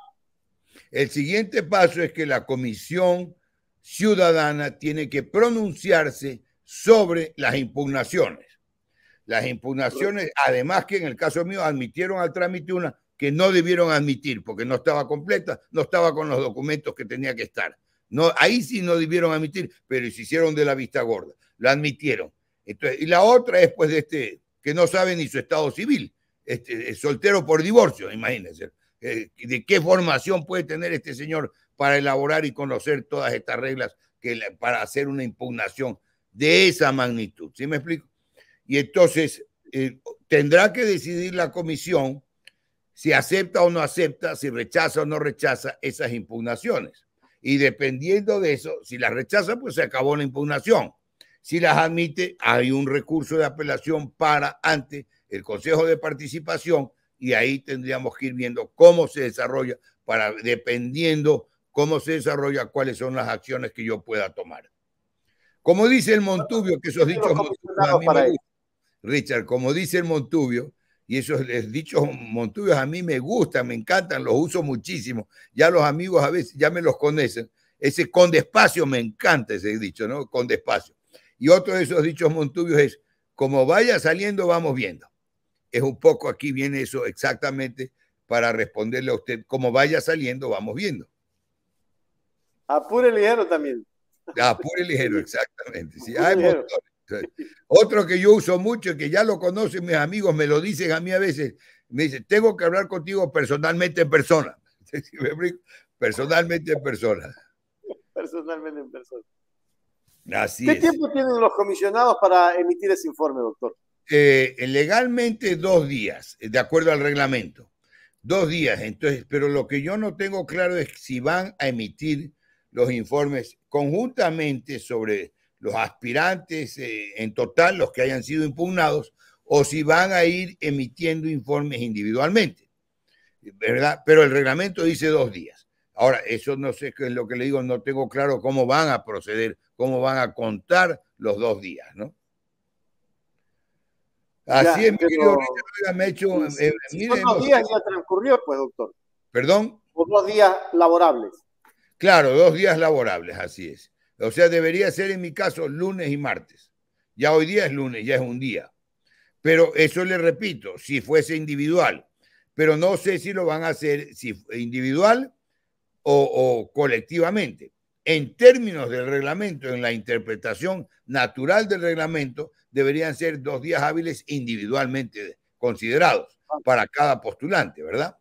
Speaker 1: El siguiente paso es que la Comisión Ciudadana tiene que pronunciarse sobre las impugnaciones. Las impugnaciones, además que en el caso mío admitieron al trámite una que no debieron admitir porque no estaba completa, no estaba con los documentos que tenía que estar. No, ahí sí no debieron admitir, pero se hicieron de la vista gorda. Lo admitieron. Entonces, y la otra es pues de que no sabe ni su estado civil, soltero por divorcio, imagínense. ¿De qué formación puede tener este señor para elaborar y conocer todas estas reglas para hacer una impugnación de esa magnitud? ¿Sí me explico? Y entonces tendrá que decidir la comisión si acepta o no acepta, si rechaza o no rechaza esas impugnaciones. Y dependiendo de eso, si las rechaza, pues se acabó la impugnación. Si las admite, hay un recurso de apelación ante el Consejo de Participación y ahí tendríamos que ir viendo cómo se desarrolla, dependiendo cómo se desarrolla, cuáles son las acciones que yo pueda tomar. Como dice el Montubio, que esos dichos a mí me gustan, Richard, como dice el Montubio, y esos dichos Montubios a mí me gustan, me encantan, los uso muchísimo. Ya los amigos a veces ya me los conocen. Ese con despacio me encanta ese dicho, ¿no? Con despacio. Y otro de esos dichos Montubios es, como vaya saliendo, vamos viendo. Es un poco, aquí viene eso exactamente para responderle a usted, como vaya saliendo, vamos viendo.
Speaker 2: Apure ligero también.
Speaker 1: Apure ligero, exactamente. Sí, hay motores. Otro que yo uso mucho, que ya lo conocen mis amigos, me lo dicen a mí a veces, me dicen, tengo que hablar contigo personalmente en persona. Personalmente en persona.
Speaker 2: Personalmente en persona.
Speaker 1: Así
Speaker 2: ¿Qué
Speaker 1: es.
Speaker 2: tiempo tienen los comisionados para emitir ese informe, doctor?
Speaker 1: Legalmente 2 días, de acuerdo al reglamento. 2 días, entonces, pero lo que yo no tengo claro es si van a emitir los informes conjuntamente sobre los aspirantes en total, los que hayan sido impugnados, o si van a ir emitiendo informes individualmente, ¿verdad? Pero el reglamento dice 2 días. Ahora, eso no sé qué es lo que le digo, no tengo claro cómo van a proceder, cómo van a contar los 2 días, ¿no? Así es, mi querido Richard, me ha hecho...
Speaker 2: Si son 2 días ya transcurrió, pues, doctor.
Speaker 1: ¿Perdón?
Speaker 2: O 2 días laborables.
Speaker 1: Claro, 2 días laborables, así es. O sea, debería ser en mi caso lunes y martes. Ya hoy día es lunes, ya es un día. Pero eso le repito, si fuese individual. Pero no sé si lo van a hacer si individual o colectivamente. En términos del reglamento, en la interpretación natural del reglamento, deberían ser 2 días hábiles individualmente considerados para cada postulante, ¿verdad?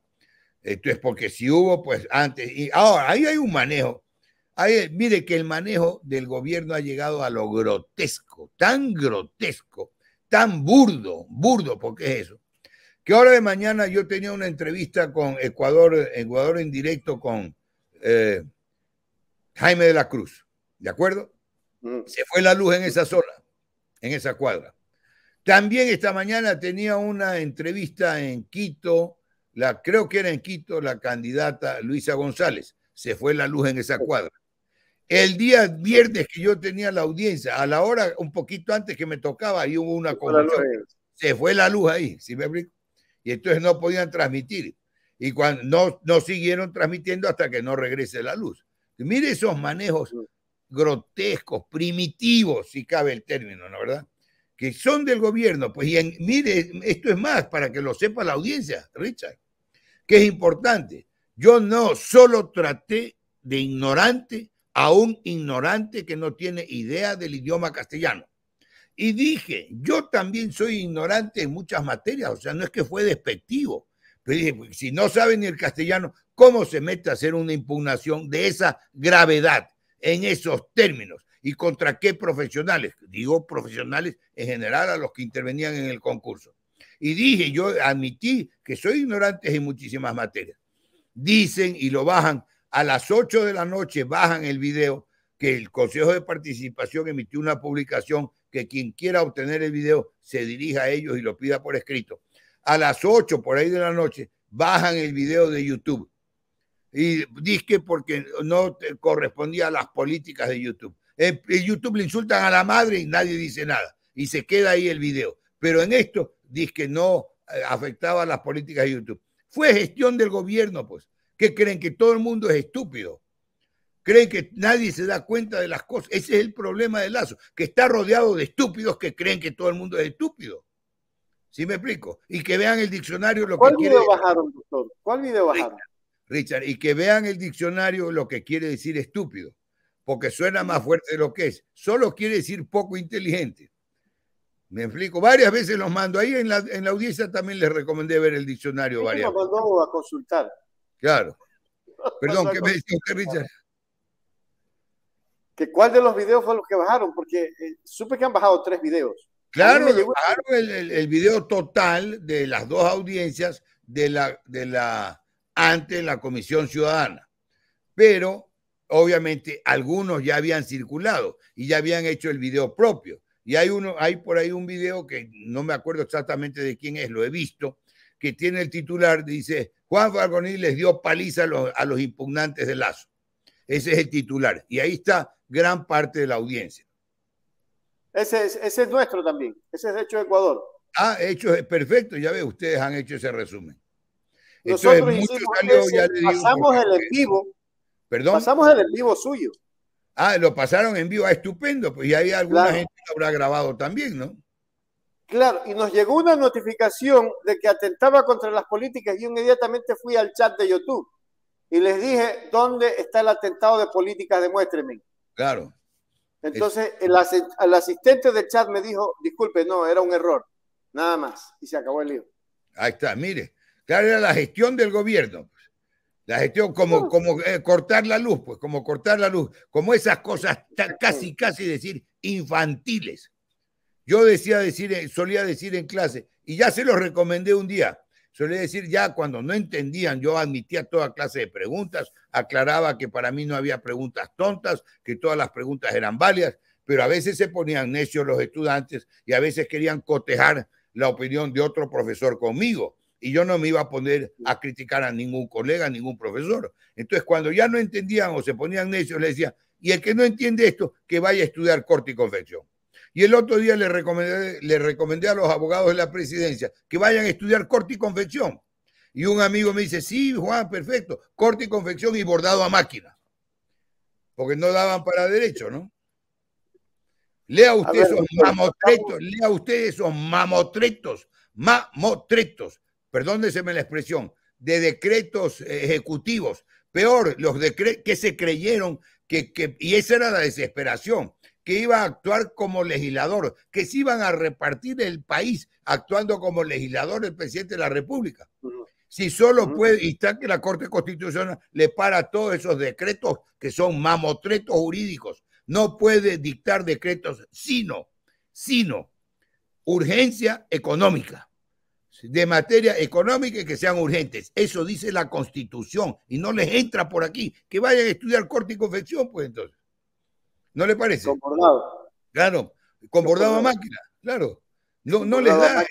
Speaker 1: Esto es porque si hubo, pues antes. Y ahora, ahí hay un manejo. Mire que el manejo del gobierno ha llegado a lo grotesco, tan burdo, porque es eso. Que ahora de mañana yo tenía una entrevista con Ecuador en directo con Jaime de la Cruz, ¿de acuerdo? Se fue la luz en esa zona, en esa cuadra. También esta mañana tenía una entrevista en Quito, creo que era en Quito, la candidata Luisa González. Se fue la luz en esa cuadra. El día viernes que yo tenía la audiencia, a la hora un poquito antes que me tocaba, ahí hubo una confusión. Se fue la luz ahí, ¿sí me explico? Y entonces no podían transmitir. Y cuando no siguieron transmitiendo hasta que no regrese la luz. Mire esos manejos grotescos, primitivos, si cabe el término, ¿no? ¿Verdad? Que son del gobierno. Pues mire, esto es más para que lo sepa la audiencia, Richard, que es importante. Yo no solo traté de ignorante a un ignorante que no tiene idea del idioma castellano. Y dije, yo también soy ignorante en muchas materias, o sea, no es que fue despectivo, pero dije, pues, si no sabe ni el castellano, ¿cómo se mete a hacer una impugnación de esa gravedad en esos términos? ¿Y contra qué profesionales? Digo profesionales en general a los que intervenían en el concurso. Y dije, yo admití que soy ignorante en muchísimas materias. Dicen y lo bajan a las 8 de la noche, bajan el video, que el Consejo de Participación emitió una publicación que quien quiera obtener el video se dirija a ellos y lo pida por escrito. A las 8 por ahí de la noche bajan el video de YouTube y dice porque no correspondía a las políticas de YouTube. En YouTube le insultan a la madre y nadie dice nada y se queda ahí el video. Pero en esto dice que no afectaba a las políticas de YouTube. Fue gestión del gobierno, pues. ¿Qué creen? Que todo el mundo es estúpido. Creen que nadie se da cuenta de las cosas. Ese es el problema de Lazo, que está rodeado de estúpidos que creen que todo el mundo es estúpido. ¿Sí me explico? Y que vean el diccionario lo que quiere.
Speaker 2: ¿Cuál video bajaron, doctor? ¿Cuál video bajaron?
Speaker 1: Richard, y que vean el diccionario lo que quiere decir estúpido, porque suena más fuerte de lo que es. Solo quiere decir poco inteligente. Me explico. Varias veces los mando. Ahí en la audiencia también les recomendé ver el diccionario varias veces.
Speaker 2: Nos mandó a consultar.
Speaker 1: Claro. Perdón, ¿qué me decía usted, Richard?
Speaker 2: ¿Que ¿Cuál de los videos fue los que bajaron? Porque supe que han bajado 3 videos.
Speaker 1: Claro, bajaron el video total de las 2 audiencias ante la Comisión Ciudadana. Pero, obviamente, algunos ya habían circulado y ya habían hecho el video propio. Y hay por ahí un video que no me acuerdo exactamente de quién es, lo he visto, que tiene el titular, dice, Juan Falconi les dio paliza a los impugnantes de Lazo. Ese es el titular. Y ahí está gran parte de la audiencia.
Speaker 2: Ese es nuestro también. Ese es hecho de Ecuador.
Speaker 1: Ah, hecho, perfecto. Ya ve, ustedes han hecho ese resumen.
Speaker 2: Nosotros hicimos pasamos el en vivo.
Speaker 1: ¿Perdón?
Speaker 2: Pasamos el en vivo suyo.
Speaker 1: Ah, lo pasaron en vivo. Ah, estupendo. Pues ya hay alguna gente que habrá grabado también, ¿no?
Speaker 2: Claro, y nos llegó una notificación de que atentaba contra las políticas y yo inmediatamente fui al chat de YouTube y les dije, ¿dónde está el atentado de políticas? Demuéstrenme.
Speaker 1: Claro.
Speaker 2: Entonces el asistente del chat me dijo, disculpe, no, era un error, nada más, y se acabó el lío.
Speaker 1: Ahí está, mire, claro, era la gestión del gobierno. La gestión como cortar la luz, pues como cortar la luz, como esas cosas casi decir infantiles. Yo solía decir en clase, y ya se los recomendé un día, solía decir ya cuando no entendían, yo admitía toda clase de preguntas, aclaraba que para mí no había preguntas tontas, que todas las preguntas eran válidas, pero a veces se ponían necios los estudiantes y a veces querían cotejar la opinión de otro profesor conmigo. Y yo no me iba a poner a criticar a ningún colega, a ningún profesor. Entonces, cuando ya no entendían o se ponían necios, les decía, y el que no entiende esto, que vaya a estudiar corte y confección. Y el otro día le recomendé a los abogados de la presidencia que vayan a estudiar corte y confección. Y un amigo me dice, sí, Juan, perfecto, corte y confección y bordado a máquina. Porque no daban para derecho, ¿no? Lea usted esos mamotretos, perdóneseme la expresión, de decretos ejecutivos. Peor, los decretos que se creyeron y esa era la desesperación, que iba a actuar como legislador, que se iban a repartir el país actuando como legislador el presidente de la República. Si solo puede, y está que la Corte Constitucional le para todos esos decretos que son mamotretos jurídicos. No puede dictar decretos sino urgencia económica, de materia económica y que sean urgentes. Eso dice la Constitución y no les entra por aquí. Que vayan a estudiar corte y confección, pues entonces. ¿No le parece?
Speaker 2: Con bordado.
Speaker 1: Claro, con bordado a máquina, claro. No les da.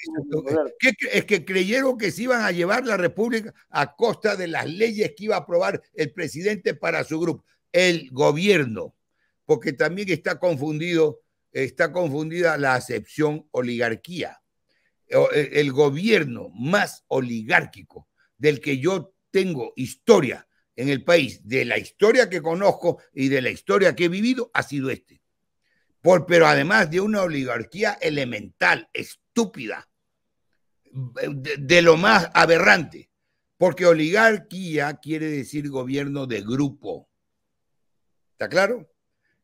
Speaker 1: Es que creyeron que se iban a llevar la República a costa de las leyes que iba a aprobar el presidente para su grupo. El gobierno, porque también está confundida la acepción oligarquía. El gobierno más oligárquico del que yo tengo historia en el país, de la historia que conozco y de la historia que he vivido, ha sido este. Pero además de una oligarquía elemental, estúpida, de lo más aberrante, porque oligarquía quiere decir gobierno de grupo. ¿Está claro?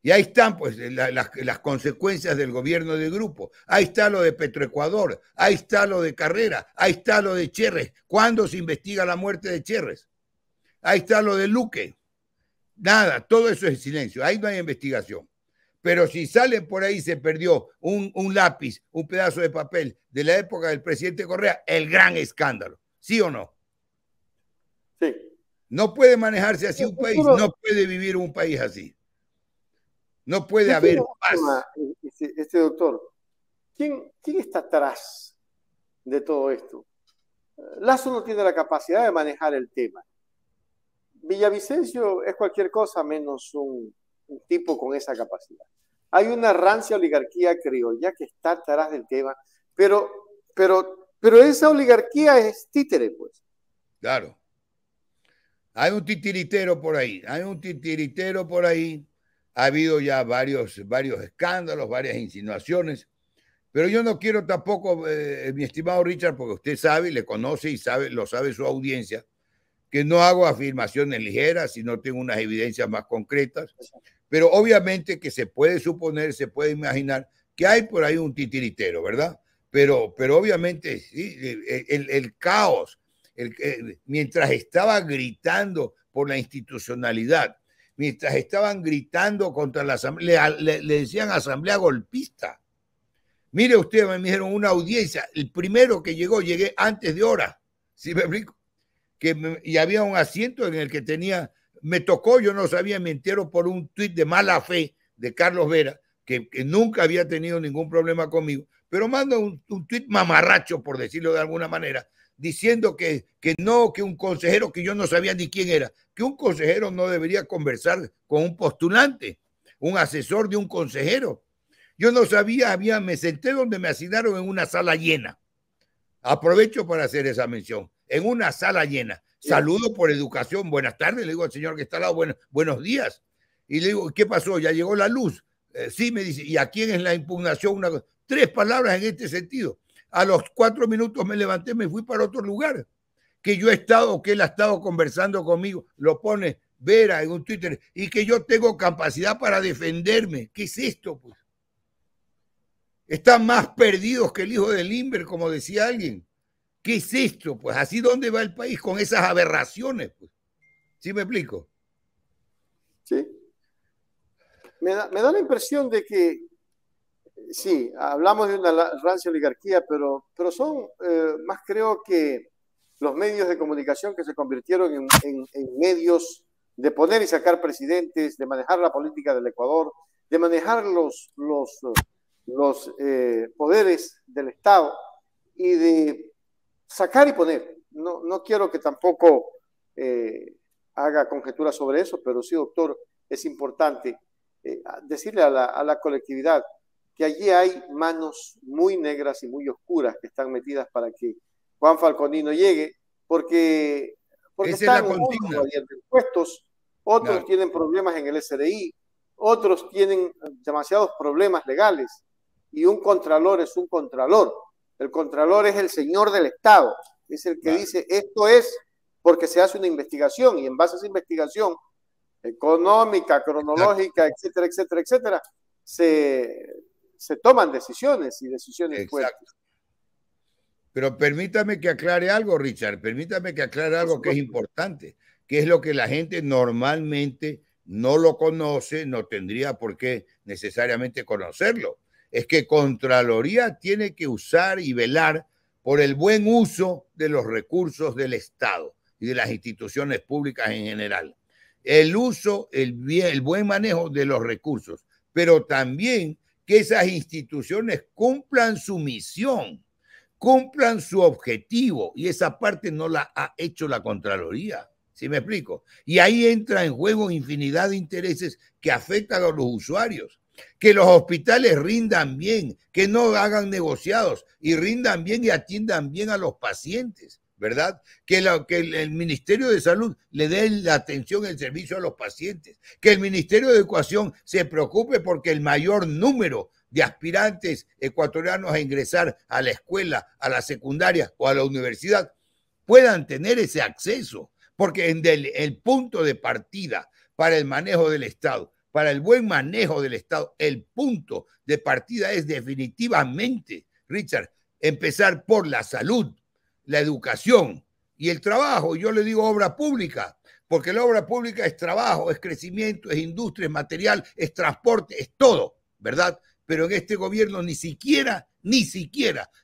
Speaker 1: Y ahí están pues las consecuencias del gobierno de grupo. Ahí está lo de Petroecuador, ahí está lo de Carrera, ahí está lo de Cherres. ¿Cuándo se investiga la muerte de Cherres? Ahí está lo de Luque. Nada, todo eso es silencio, ahí no hay investigación. Pero si salen por ahí, se perdió un lápiz, un pedazo de papel de la época del presidente Correa, el gran escándalo. ¿Sí o no?
Speaker 2: Sí.
Speaker 1: No puede manejarse así un país, no puede vivir un país así. No puede haber paz.
Speaker 2: Doctor, ¿quién está atrás de todo esto? Lazo no tiene la capacidad de manejar el tema. Villavicencio es cualquier cosa menos un tipo con esa capacidad. Hay una rancia oligarquía criolla que está atrás del tema, pero esa oligarquía es títere, pues.
Speaker 1: Claro. Hay un titiritero por ahí, Ha habido ya varios escándalos, varias insinuaciones, pero yo no quiero tampoco, mi estimado Richard, porque usted sabe, le conoce y lo sabe su audiencia, que no hago afirmaciones ligeras, sino tengo unas evidencias más concretas, pero obviamente que se puede suponer, se puede imaginar que hay por ahí un titiritero, ¿verdad? Pero obviamente sí, el caos, mientras estaba gritando por la institucionalidad, mientras estaban gritando contra la asamblea, le decían asamblea golpista. Mire usted, me dijeron una audiencia, el primero que llegó, llegué antes de hora, ¿sí me explico? Y había un asiento en el que me tocó, yo no sabía, me entero por un tuit de mala fe de Carlos Vera, que nunca había tenido ningún problema conmigo, pero manda un tuit mamarracho, por decirlo de alguna manera, diciendo que un consejero que yo no sabía ni quién era, que un consejero no debería conversar con un postulante, un asesor de un consejero. Yo no sabía, me senté donde me asignaron en una sala llena. Aprovecho para hacer esa mención. En una sala llena. Saludo por educación. Buenas tardes. Le digo al señor que está al lado, buenos días. Y le digo, ¿qué pasó? ¿Ya llegó la luz? Sí, me dice. ¿Y a quién es la impugnación? 3 palabras en este sentido. A los 4 minutos me levanté, me fui para otro lugar. Que él ha estado conversando conmigo. Lo pone Vera en un Twitter. Y que yo tengo capacidad para defenderme. ¿Qué es esto, pues? Están más perdidos que el hijo de Limber, como decía alguien. ¿Qué es esto? Pues así dónde va el país con esas aberraciones. Pues. ¿Sí me explico?
Speaker 2: Sí. Me da la impresión de que, sí, hablamos de una rancia oligarquía, pero son más creo que los medios de comunicación que se convirtieron en medios de poner y sacar presidentes, de manejar la política del Ecuador, de manejar los poderes del Estado y de sacar y poner. No quiero que tampoco haga conjeturas sobre eso, pero sí, doctor, es importante decirle a la colectividad que allí hay manos muy negras y muy oscuras que están metidas para que Juan Falconino llegue, porque están unos impuestos, otros tienen problemas en el SRI, otros tienen demasiados problemas legales. Y un contralor es un contralor. El contralor es el señor del Estado. Es el que dice, esto es porque se hace una investigación y en base a esa investigación económica, cronológica, etcétera, etcétera, etcétera, se toman decisiones y decisiones fuertes.
Speaker 1: Pero permítame que aclare algo, Richard. Permítame que aclare algo que es importante, que es lo que la gente normalmente no lo conoce, no tendría por qué necesariamente conocerlo. Es que Contraloría tiene que usar y velar por el buen uso de los recursos del Estado y de las instituciones públicas en general. El uso, el buen manejo de los recursos, pero también que esas instituciones cumplan su misión, cumplan su objetivo, y esa parte no la ha hecho la Contraloría. ¿Sí me explico? Y ahí entra en juego infinidad de intereses que afectan a los usuarios. Que los hospitales rindan bien, que no hagan negociados y rindan bien y atiendan bien a los pacientes, ¿verdad? Que el Ministerio de Salud le dé la atención, el servicio a los pacientes, que el Ministerio de Educación se preocupe porque el mayor número de aspirantes ecuatorianos a ingresar a la escuela, a la secundaria o a la universidad puedan tener ese acceso, porque el punto de partida para el manejo del Estado, para el buen manejo del Estado. El punto de partida es definitivamente, Richard, empezar por la salud, la educación y el trabajo. Yo le digo obra pública, porque la obra pública es trabajo, es crecimiento, es industria, es material, es transporte, es todo, ¿verdad? Pero en este gobierno ni siquiera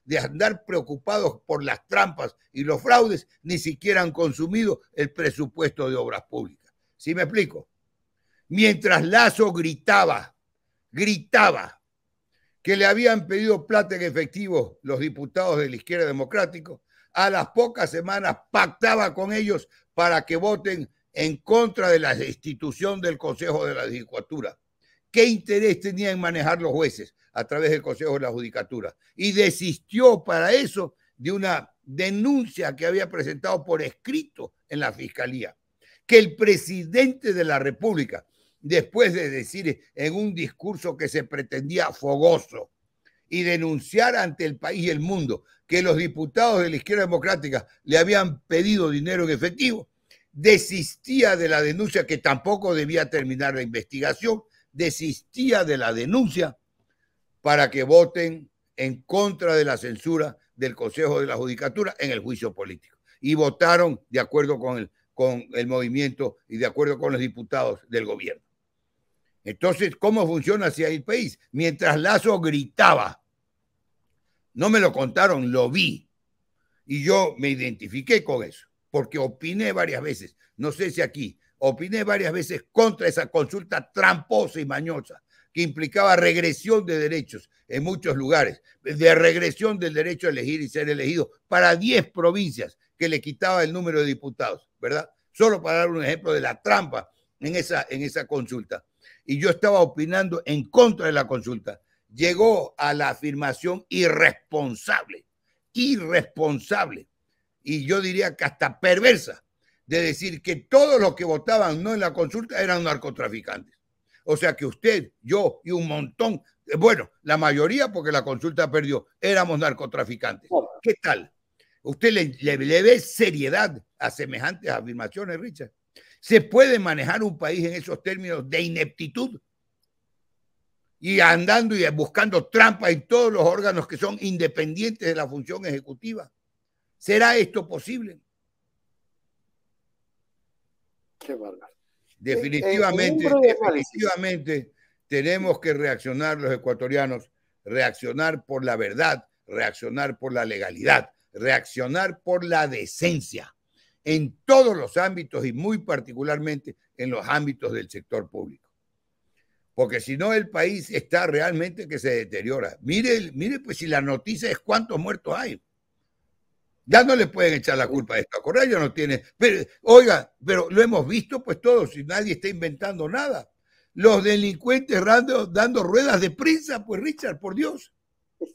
Speaker 1: de andar preocupados por las trampas y los fraudes, ni siquiera han consumido el presupuesto de obras públicas. ¿Sí me explico? Mientras Lazo gritaba que le habían pedido plata en efectivo los diputados de la izquierda democrática, a las pocas semanas pactaba con ellos para que voten en contra de la institución del Consejo de la Judicatura. ¿Qué interés tenía en manejar los jueces a través del Consejo de la Judicatura? Y desistió para eso de una denuncia que había presentado por escrito en la Fiscalía. Que el presidente de la República, después de decir en un discurso que se pretendía fogoso y denunciar ante el país y el mundo que los diputados de la izquierda democrática le habían pedido dinero en efectivo, desistía de la denuncia, que tampoco debía terminar la investigación, desistía de la denuncia para que voten en contra de la censura del Consejo de la Judicatura en el juicio político. Y votaron de acuerdo con el movimiento y de acuerdo con los diputados del gobierno. Entonces, ¿cómo funciona así el país? Mientras Lazo gritaba, no me lo contaron, lo vi. Y yo me identifiqué con eso, porque opiné varias veces, no sé si aquí, opiné varias veces contra esa consulta tramposa y mañosa, que implicaba regresión de derechos en muchos lugares, de regresión del derecho a elegir y ser elegido para 10 provincias, que le quitaba el número de diputados, ¿verdad? Solo para dar un ejemplo de la trampa en esa consulta. Y yo estaba opinando en contra de la consulta. Llegó a la afirmación irresponsable, y yo diría que hasta perversa, de decir que todos los que votaban no en la consulta eran narcotraficantes. O sea que usted, yo y un montón, bueno, la mayoría, porque la consulta perdió, éramos narcotraficantes. ¿Qué tal? ¿Usted le ve seriedad a semejantes afirmaciones, Richard? ¿Se puede manejar un país en esos términos de ineptitud? Y andando y buscando trampas en todos los órganos que son independientes de la función ejecutiva. ¿Será esto posible?
Speaker 2: Qué bárbaro.
Speaker 1: Definitivamente tenemos que reaccionar los ecuatorianos, reaccionar por la verdad, reaccionar por la legalidad, reaccionar por la decencia en todos los ámbitos y muy particularmente en los ámbitos del sector público. Porque si no, el país está realmente que se deteriora. Mire, pues si la noticia es cuántos muertos hay. Ya no le pueden echar la culpa a esto. A Correa ya no tiene. Pero, oiga, pero lo hemos visto pues todos, y nadie está inventando nada. Los delincuentes dando ruedas de prensa, pues Richard, por Dios.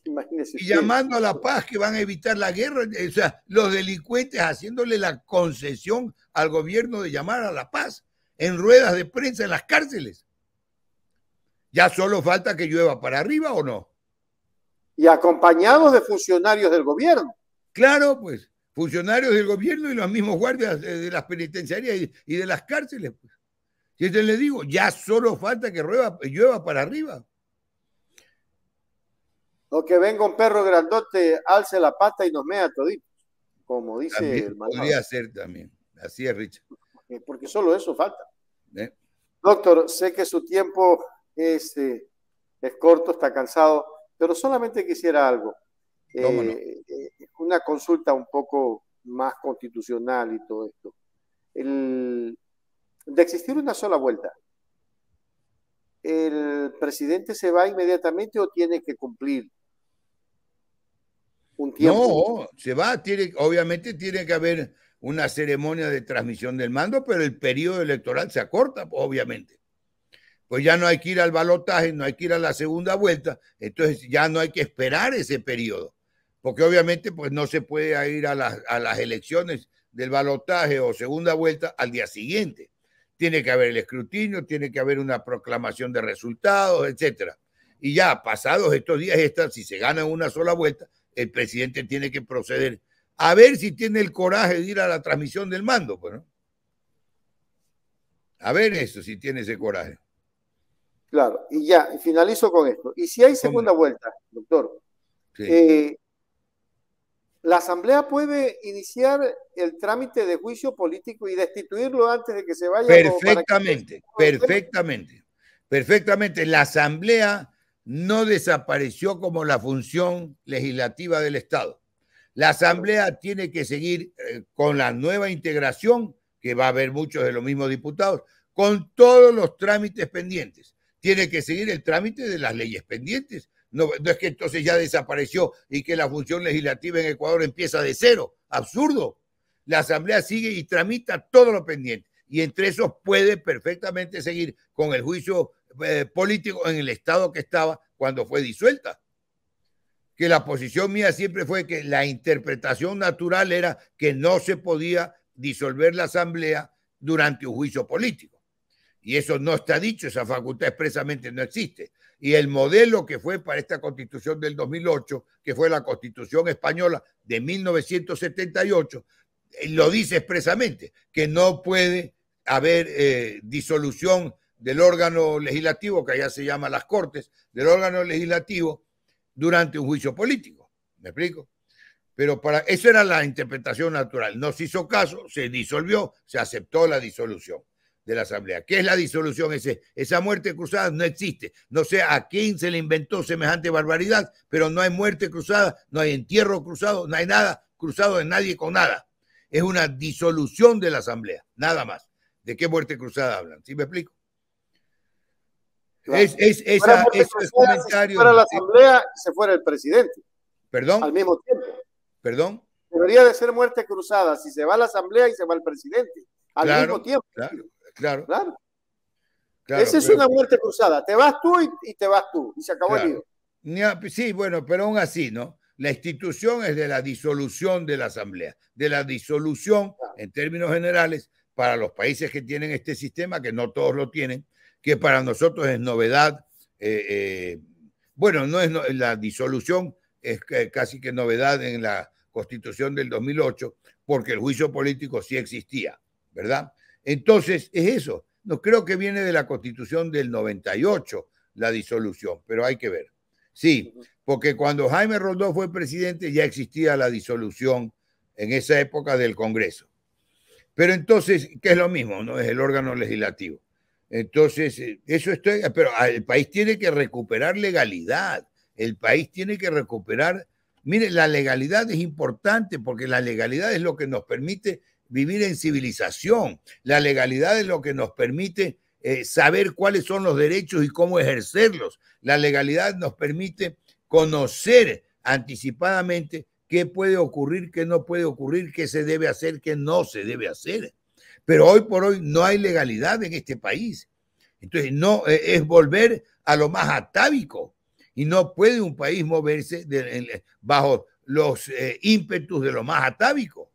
Speaker 1: Imagínese, y llamando a la paz, que van a evitar la guerra. O sea, los delincuentes haciéndole la concesión al gobierno de llamar a la paz en ruedas de prensa en las cárceles. Ya solo falta que llueva para arriba, ¿o no?
Speaker 2: Y acompañados de funcionarios del gobierno.
Speaker 1: Claro, pues, funcionarios del gobierno y los mismos guardias de las penitenciarias y de las cárceles. Pues. Y te le digo, ya solo falta que llueva para arriba.
Speaker 2: O que venga un perro grandote, alce la pata y nos mea toditos, como dice
Speaker 1: también
Speaker 2: el malvado.
Speaker 1: Podría ser también, así es, Richard.
Speaker 2: Porque solo eso falta. Doctor, sé que su tiempo es corto, está cansado, pero solamente quisiera algo. Una consulta un poco más constitucional y todo esto. De existir una sola vuelta, ¿el presidente se va inmediatamente o tiene que cumplir un tiempo?
Speaker 1: No, se va, obviamente tiene que haber una ceremonia de transmisión del mando, pero el periodo electoral se acorta, obviamente. Pues ya no hay que ir al balotaje, no hay que ir a la segunda vuelta, entonces ya no hay que esperar ese periodo, porque obviamente pues no se puede ir a las elecciones del balotaje o segunda vuelta al día siguiente. Tiene que haber el escrutinio, tiene que haber una proclamación de resultados, etcétera. Y ya pasados estos días, si se gana una sola vuelta, el presidente tiene que proceder a ver si tiene el coraje de ir a la transmisión del mando, pues, ¿no? A ver eso, si tiene ese coraje.
Speaker 2: Claro, y ya, y finalizo con esto. Y si hay
Speaker 1: ¿Cómo
Speaker 2: segunda
Speaker 1: no?
Speaker 2: vuelta, doctor,
Speaker 1: Sí.
Speaker 2: eh, la Asamblea puede iniciar el trámite de juicio político y destituirlo antes de que se vaya, como para que
Speaker 1: Perfectamente,
Speaker 2: el tema.
Speaker 1: perfectamente, perfectamente. La Asamblea no desapareció como la función legislativa del Estado. La
Speaker 2: Correcto.
Speaker 1: Asamblea tiene que seguir con la nueva integración, que va a haber muchos de los mismos diputados, con todos los trámites pendientes. Tiene que seguir el trámite de las leyes pendientes. No, no es que entonces ya desapareció y que la función legislativa en Ecuador empieza de cero. Absurdo. La Asamblea sigue y tramita todo lo pendiente. Y entre esos puede perfectamente seguir con el juicio político en el estado que estaba cuando fue disuelta. Que la posición mía siempre fue que la interpretación natural era que no se podía disolver la Asamblea durante un juicio político. Y eso no está dicho, esa facultad expresamente no existe. Y el modelo que fue para esta constitución del 2008, que fue la constitución española de 1978, lo dice expresamente, que no puede haber disolución del órgano legislativo, que allá se llama las Cortes, del órgano legislativo durante un juicio político. ¿Me explico? Pero para eso era la interpretación natural. No se hizo caso, se disolvió, se aceptó la disolución de la Asamblea. ¿Qué es la disolución? Esa muerte cruzada no existe. No sé a quién se le inventó semejante barbaridad, pero no hay muerte cruzada, no hay entierro cruzado, no hay nada cruzado de nadie con nada. Es una disolución de la Asamblea, nada más. ¿De qué muerte cruzada hablan? ¿Sí me explico?
Speaker 2: Claro.
Speaker 1: Esos
Speaker 2: Si
Speaker 1: comentarios.
Speaker 2: fuera la Asamblea, se fuera el presidente
Speaker 1: ¿Perdón?
Speaker 2: al mismo tiempo.
Speaker 1: ¿Perdón?
Speaker 2: Debería de ser muerte cruzada si se va a la Asamblea y se va el presidente al mismo
Speaker 1: Claro,
Speaker 2: tiempo.
Speaker 1: claro, claro,
Speaker 2: Claro.
Speaker 1: claro,
Speaker 2: Esa es
Speaker 1: pero
Speaker 2: una muerte cruzada. Te vas tú y te vas tú. Y se acabó el
Speaker 1: claro.
Speaker 2: lío.
Speaker 1: Sí, bueno, pero aún así, ¿no? La institución es de la disolución de la Asamblea, de la disolución en términos generales para los países que tienen este sistema, que no todos lo tienen, que para nosotros es novedad. Bueno, no es la disolución, es casi que novedad en la Constitución del 2008, porque el juicio político sí existía, ¿verdad? Entonces, es eso. No creo que viene de la Constitución del 98 la disolución, pero hay que ver. Sí, porque cuando Jaime Roldós fue presidente ya existía la disolución en esa época del Congreso. Pero entonces, ¿qué es lo mismo? ¿No? Es el órgano legislativo. Entonces, eso estoy, pero el país tiene que recuperar legalidad. El país tiene que recuperar. Mire, la legalidad es importante porque la legalidad es lo que nos permite vivir en civilización. La legalidad es lo que nos permite saber cuáles son los derechos y cómo ejercerlos. La legalidad nos permite conocer anticipadamente qué puede ocurrir, qué no puede ocurrir, qué se debe hacer, qué no se debe hacer. Pero hoy por hoy no hay legalidad en este país. Entonces, no es volver a lo más atávico. Y no puede un país moverse bajo los ímpetus de lo más atávico.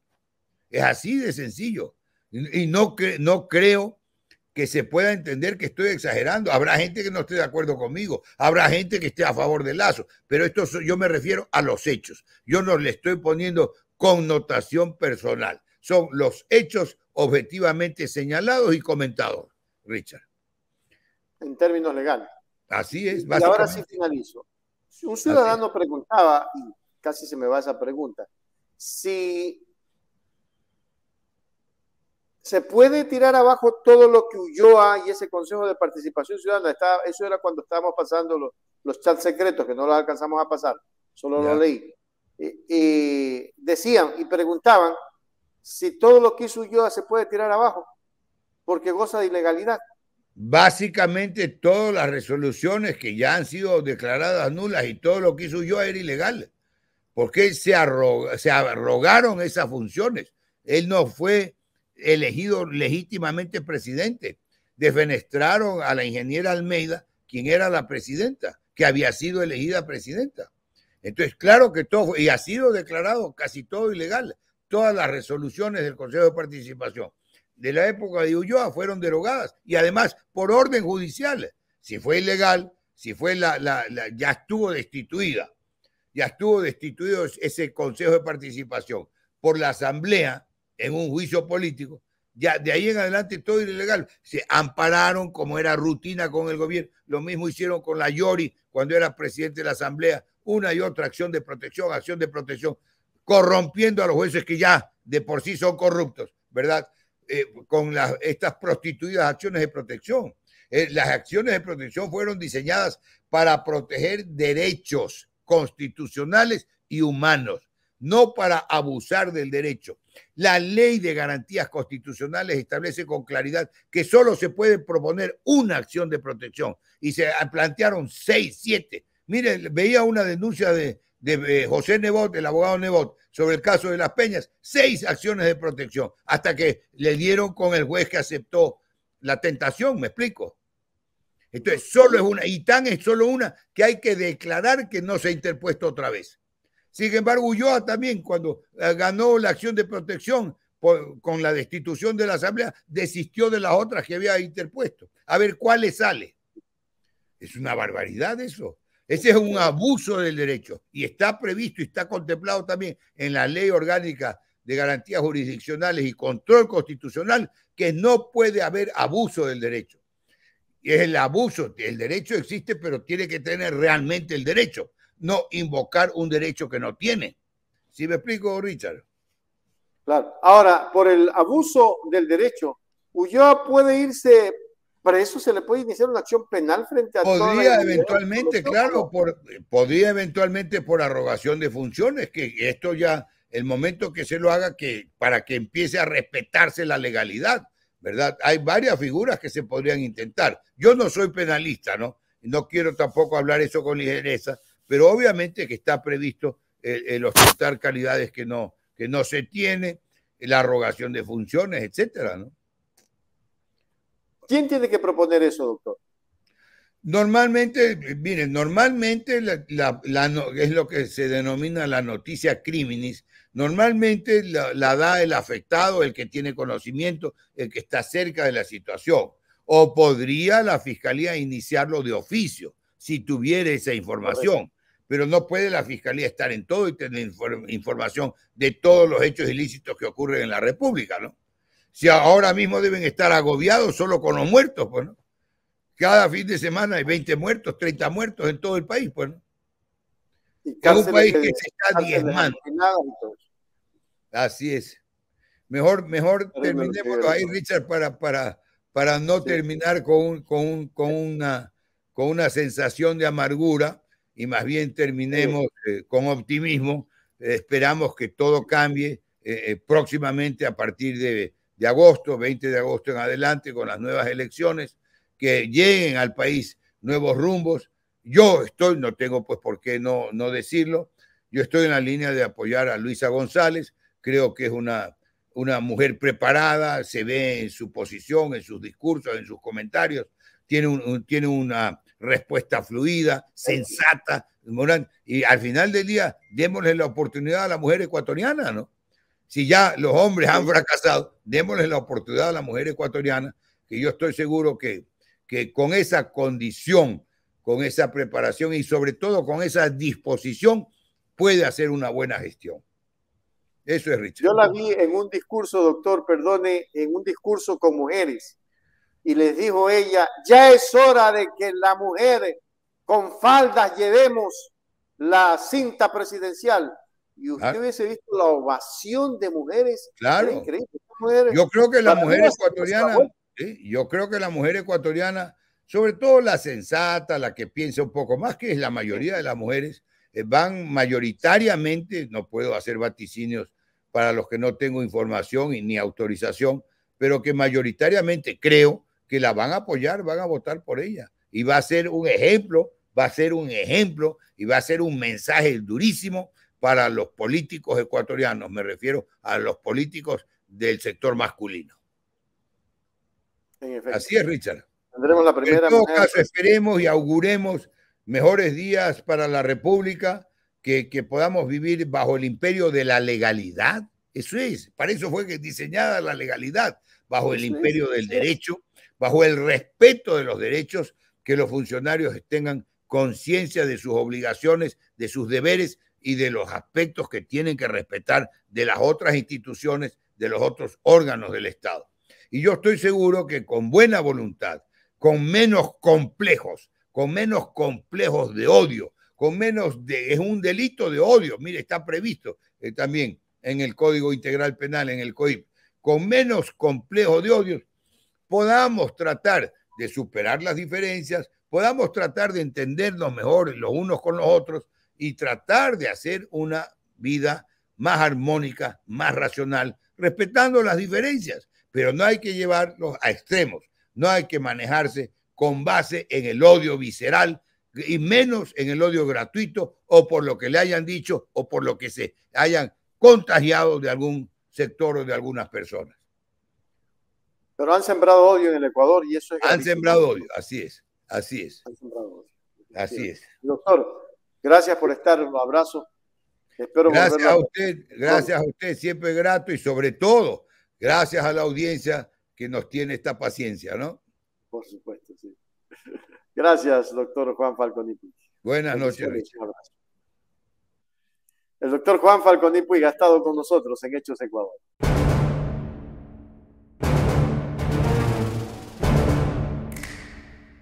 Speaker 1: Es así de sencillo. Y no creo que se pueda entender que estoy exagerando. Habrá gente que no esté de acuerdo conmigo, habrá gente que esté a favor del Lazo, pero yo me refiero a los hechos. Yo no le estoy poniendo connotación personal. Son los hechos objetivamente señalados y comentados, Richard.
Speaker 2: En términos legales.
Speaker 1: Así es,
Speaker 2: Y ahora sí
Speaker 1: básicamente.
Speaker 2: finalizo. Un ciudadano preguntaba, y casi se me va esa pregunta, si se puede tirar abajo todo lo que Ulloa y ese Consejo de Participación Ciudadana, eso era cuando estábamos pasando los chats secretos, que no los alcanzamos a pasar, solo lo leí. Decían y preguntaban si todo lo que hizo Ulloa se puede tirar abajo, porque goza de ilegalidad.
Speaker 1: Básicamente todas las resoluciones que ya han sido declaradas nulas y todo lo que hizo Ulloa era ilegal, porque se arrogaron esas funciones. Él no fue elegido legítimamente presidente. Defenestraron a la ingeniera Almeida, quien era la presidenta, que había sido elegida presidenta. Entonces, claro que todo, y ha sido declarado casi todo ilegal. Todas las resoluciones del Consejo de Participación de la época de Ulloa fueron derogadas y además por orden judicial. Si fue ilegal, si fue ya estuvo destituida, ya estuvo destituido ese Consejo de Participación por la Asamblea en un juicio político, Ya de ahí en adelante todo era ilegal. Se ampararon como era rutina con el gobierno. Lo mismo hicieron con la Yori cuando era presidente de la Asamblea. Una y otra acción de protección, corrompiendo a los jueces que ya de por sí son corruptos, ¿verdad? Con estas prostituidas acciones de protección. Las acciones de protección fueron diseñadas para proteger derechos constitucionales y humanos, no para abusar del derecho. La ley de garantías constitucionales establece con claridad que solo se puede proponer una acción de protección y se plantearon 6, 7. Mire, veía una denuncia de José Nebot, el abogado Nebot, sobre el caso de Las Peñas, 6 acciones de protección, hasta que le dieron con el juez que aceptó la tentación, ¿me explico? Entonces, solo es una, y tan es solo una que hay que declarar que no se ha interpuesto otra vez. Sin embargo, Ulloa también, cuando ganó la acción de protección con la destitución de la Asamblea, desistió de las otras que había interpuesto. A ver cuál le sale. Es una barbaridad eso. Ese es un abuso del derecho y está previsto y está contemplado también en la Ley Orgánica de Garantías Jurisdiccionales y Control Constitucional que no puede haber abuso del derecho. Y es el abuso, el derecho existe, pero tiene que tener realmente el derecho, no invocar un derecho que no tiene. ¿Sí me explico, Richard?
Speaker 2: Claro. Ahora, por el abuso del derecho, Ulloa puede irse preso, se le puede iniciar una acción penal frente a
Speaker 1: podría eventualmente, claro, podría eventualmente por arrogación de funciones, que esto ya, el momento que se lo haga, que para que empiece a respetarse la legalidad, ¿verdad? Hay varias figuras que se podrían intentar. Yo no soy penalista, ¿no? No quiero tampoco hablar eso con ligereza, pero obviamente que está previsto el ostentar calidades que no se tiene, la arrogación de funciones, etcétera, ¿no?
Speaker 2: ¿Quién tiene que proponer eso, doctor?
Speaker 1: Normalmente, miren, normalmente es lo que se denomina la noticia criminis. Normalmente la da el afectado, el que tiene conocimiento, el que está cerca de la situación. O podría la fiscalía iniciarlo de oficio, si tuviera esa información. Pero no puede la fiscalía estar en todo y tener información de todos los hechos ilícitos que ocurren en la República, ¿no? Si ahora mismo deben estar agobiados solo con los muertos, pues, ¿no? Cada fin de semana hay 20 muertos, 30 muertos en todo el país, pues, ¿no? Es un país que se está diezmando. Así es. Mejor terminémoslo ahí, Richard, para no terminar con una sensación de amargura y más bien terminemos con optimismo. Esperamos que todo cambie próximamente a partir de agosto, 20 de agosto en adelante, con las nuevas elecciones, que lleguen al país nuevos rumbos. Yo estoy, no tengo pues por qué no decirlo, yo estoy en la línea de apoyar a Luisa González, creo que es una mujer preparada, se ve en su posición, en sus discursos, en sus comentarios, tiene una respuesta fluida, sensata, moral, y al final del día démosle la oportunidad a la mujer ecuatoriana, ¿no? Si ya los hombres han fracasado, démosle la oportunidad a la mujer ecuatoriana, que yo estoy seguro que con esa condición, con esa preparación y sobre todo con esa disposición, puede hacer una buena gestión. Eso es, Richard.
Speaker 2: Yo la vi en un discurso, doctor, perdone, en un discurso con mujeres, y les dijo ella, ya es hora de que la mujer con faldas llevemos la cinta presidencial. Y usted hubiese visto la ovación de mujeres.
Speaker 1: Claro.
Speaker 2: Increíble.
Speaker 1: Yo creo que la mujer ecuatoriana, yo creo que la mujer ecuatoriana, sobre todo la sensata, la que piensa un poco más, que es la mayoría de las mujeres, van mayoritariamente, no puedo hacer vaticinios para los que no tengo información ni autorización, pero que mayoritariamente creo que la van a apoyar, van a votar por ella. Y va a ser un ejemplo, y va a ser un mensaje durísimo para los políticos ecuatorianos, me refiero a los políticos del sector masculino. Así es, Richard.
Speaker 2: Tendremos la primera.
Speaker 1: En todo caso, esperemos y auguremos mejores días para la República, que podamos vivir bajo el imperio de la legalidad. Eso es, para eso fue diseñada la legalidad, bajo el imperio del derecho, bajo el respeto de los derechos, que los funcionarios tengan conciencia de sus obligaciones, de sus deberes y de los aspectos que tienen que respetar de las otras instituciones, de los otros órganos del Estado. Y yo estoy seguro que con buena voluntad, con menos complejos de odio, con menos de, es un delito de odio, mire, está previsto también en el Código Integral Penal, en el COIP, con menos complejos de odio, podamos tratar de superar las diferencias, podamos tratar de entendernos mejor los unos con los otros y tratar de hacer una vida más armónica, más racional, respetando las diferencias, pero no hay que llevarlos a extremos, no hay que manejarse con base en el odio visceral y menos en el odio gratuito o por lo que le hayan dicho o por lo que se hayan contagiado de algún sector o de algunas personas.
Speaker 2: Pero han sembrado odio en el Ecuador y eso es
Speaker 1: gravísimo. Han sembrado odio, así es. Han
Speaker 2: sembrado odio.
Speaker 1: Así es.
Speaker 2: Doctor, gracias por estar, un abrazo. Espero
Speaker 1: gracias a usted, siempre grato y sobre todo, gracias a la audiencia que nos tiene esta paciencia, ¿no?
Speaker 2: Por supuesto, sí. Gracias, doctor Juan Falconi Puig.
Speaker 1: Buenas noches, Richard.
Speaker 2: El doctor Juan Falconi Puig ha estado con nosotros en Hechos Ecuador.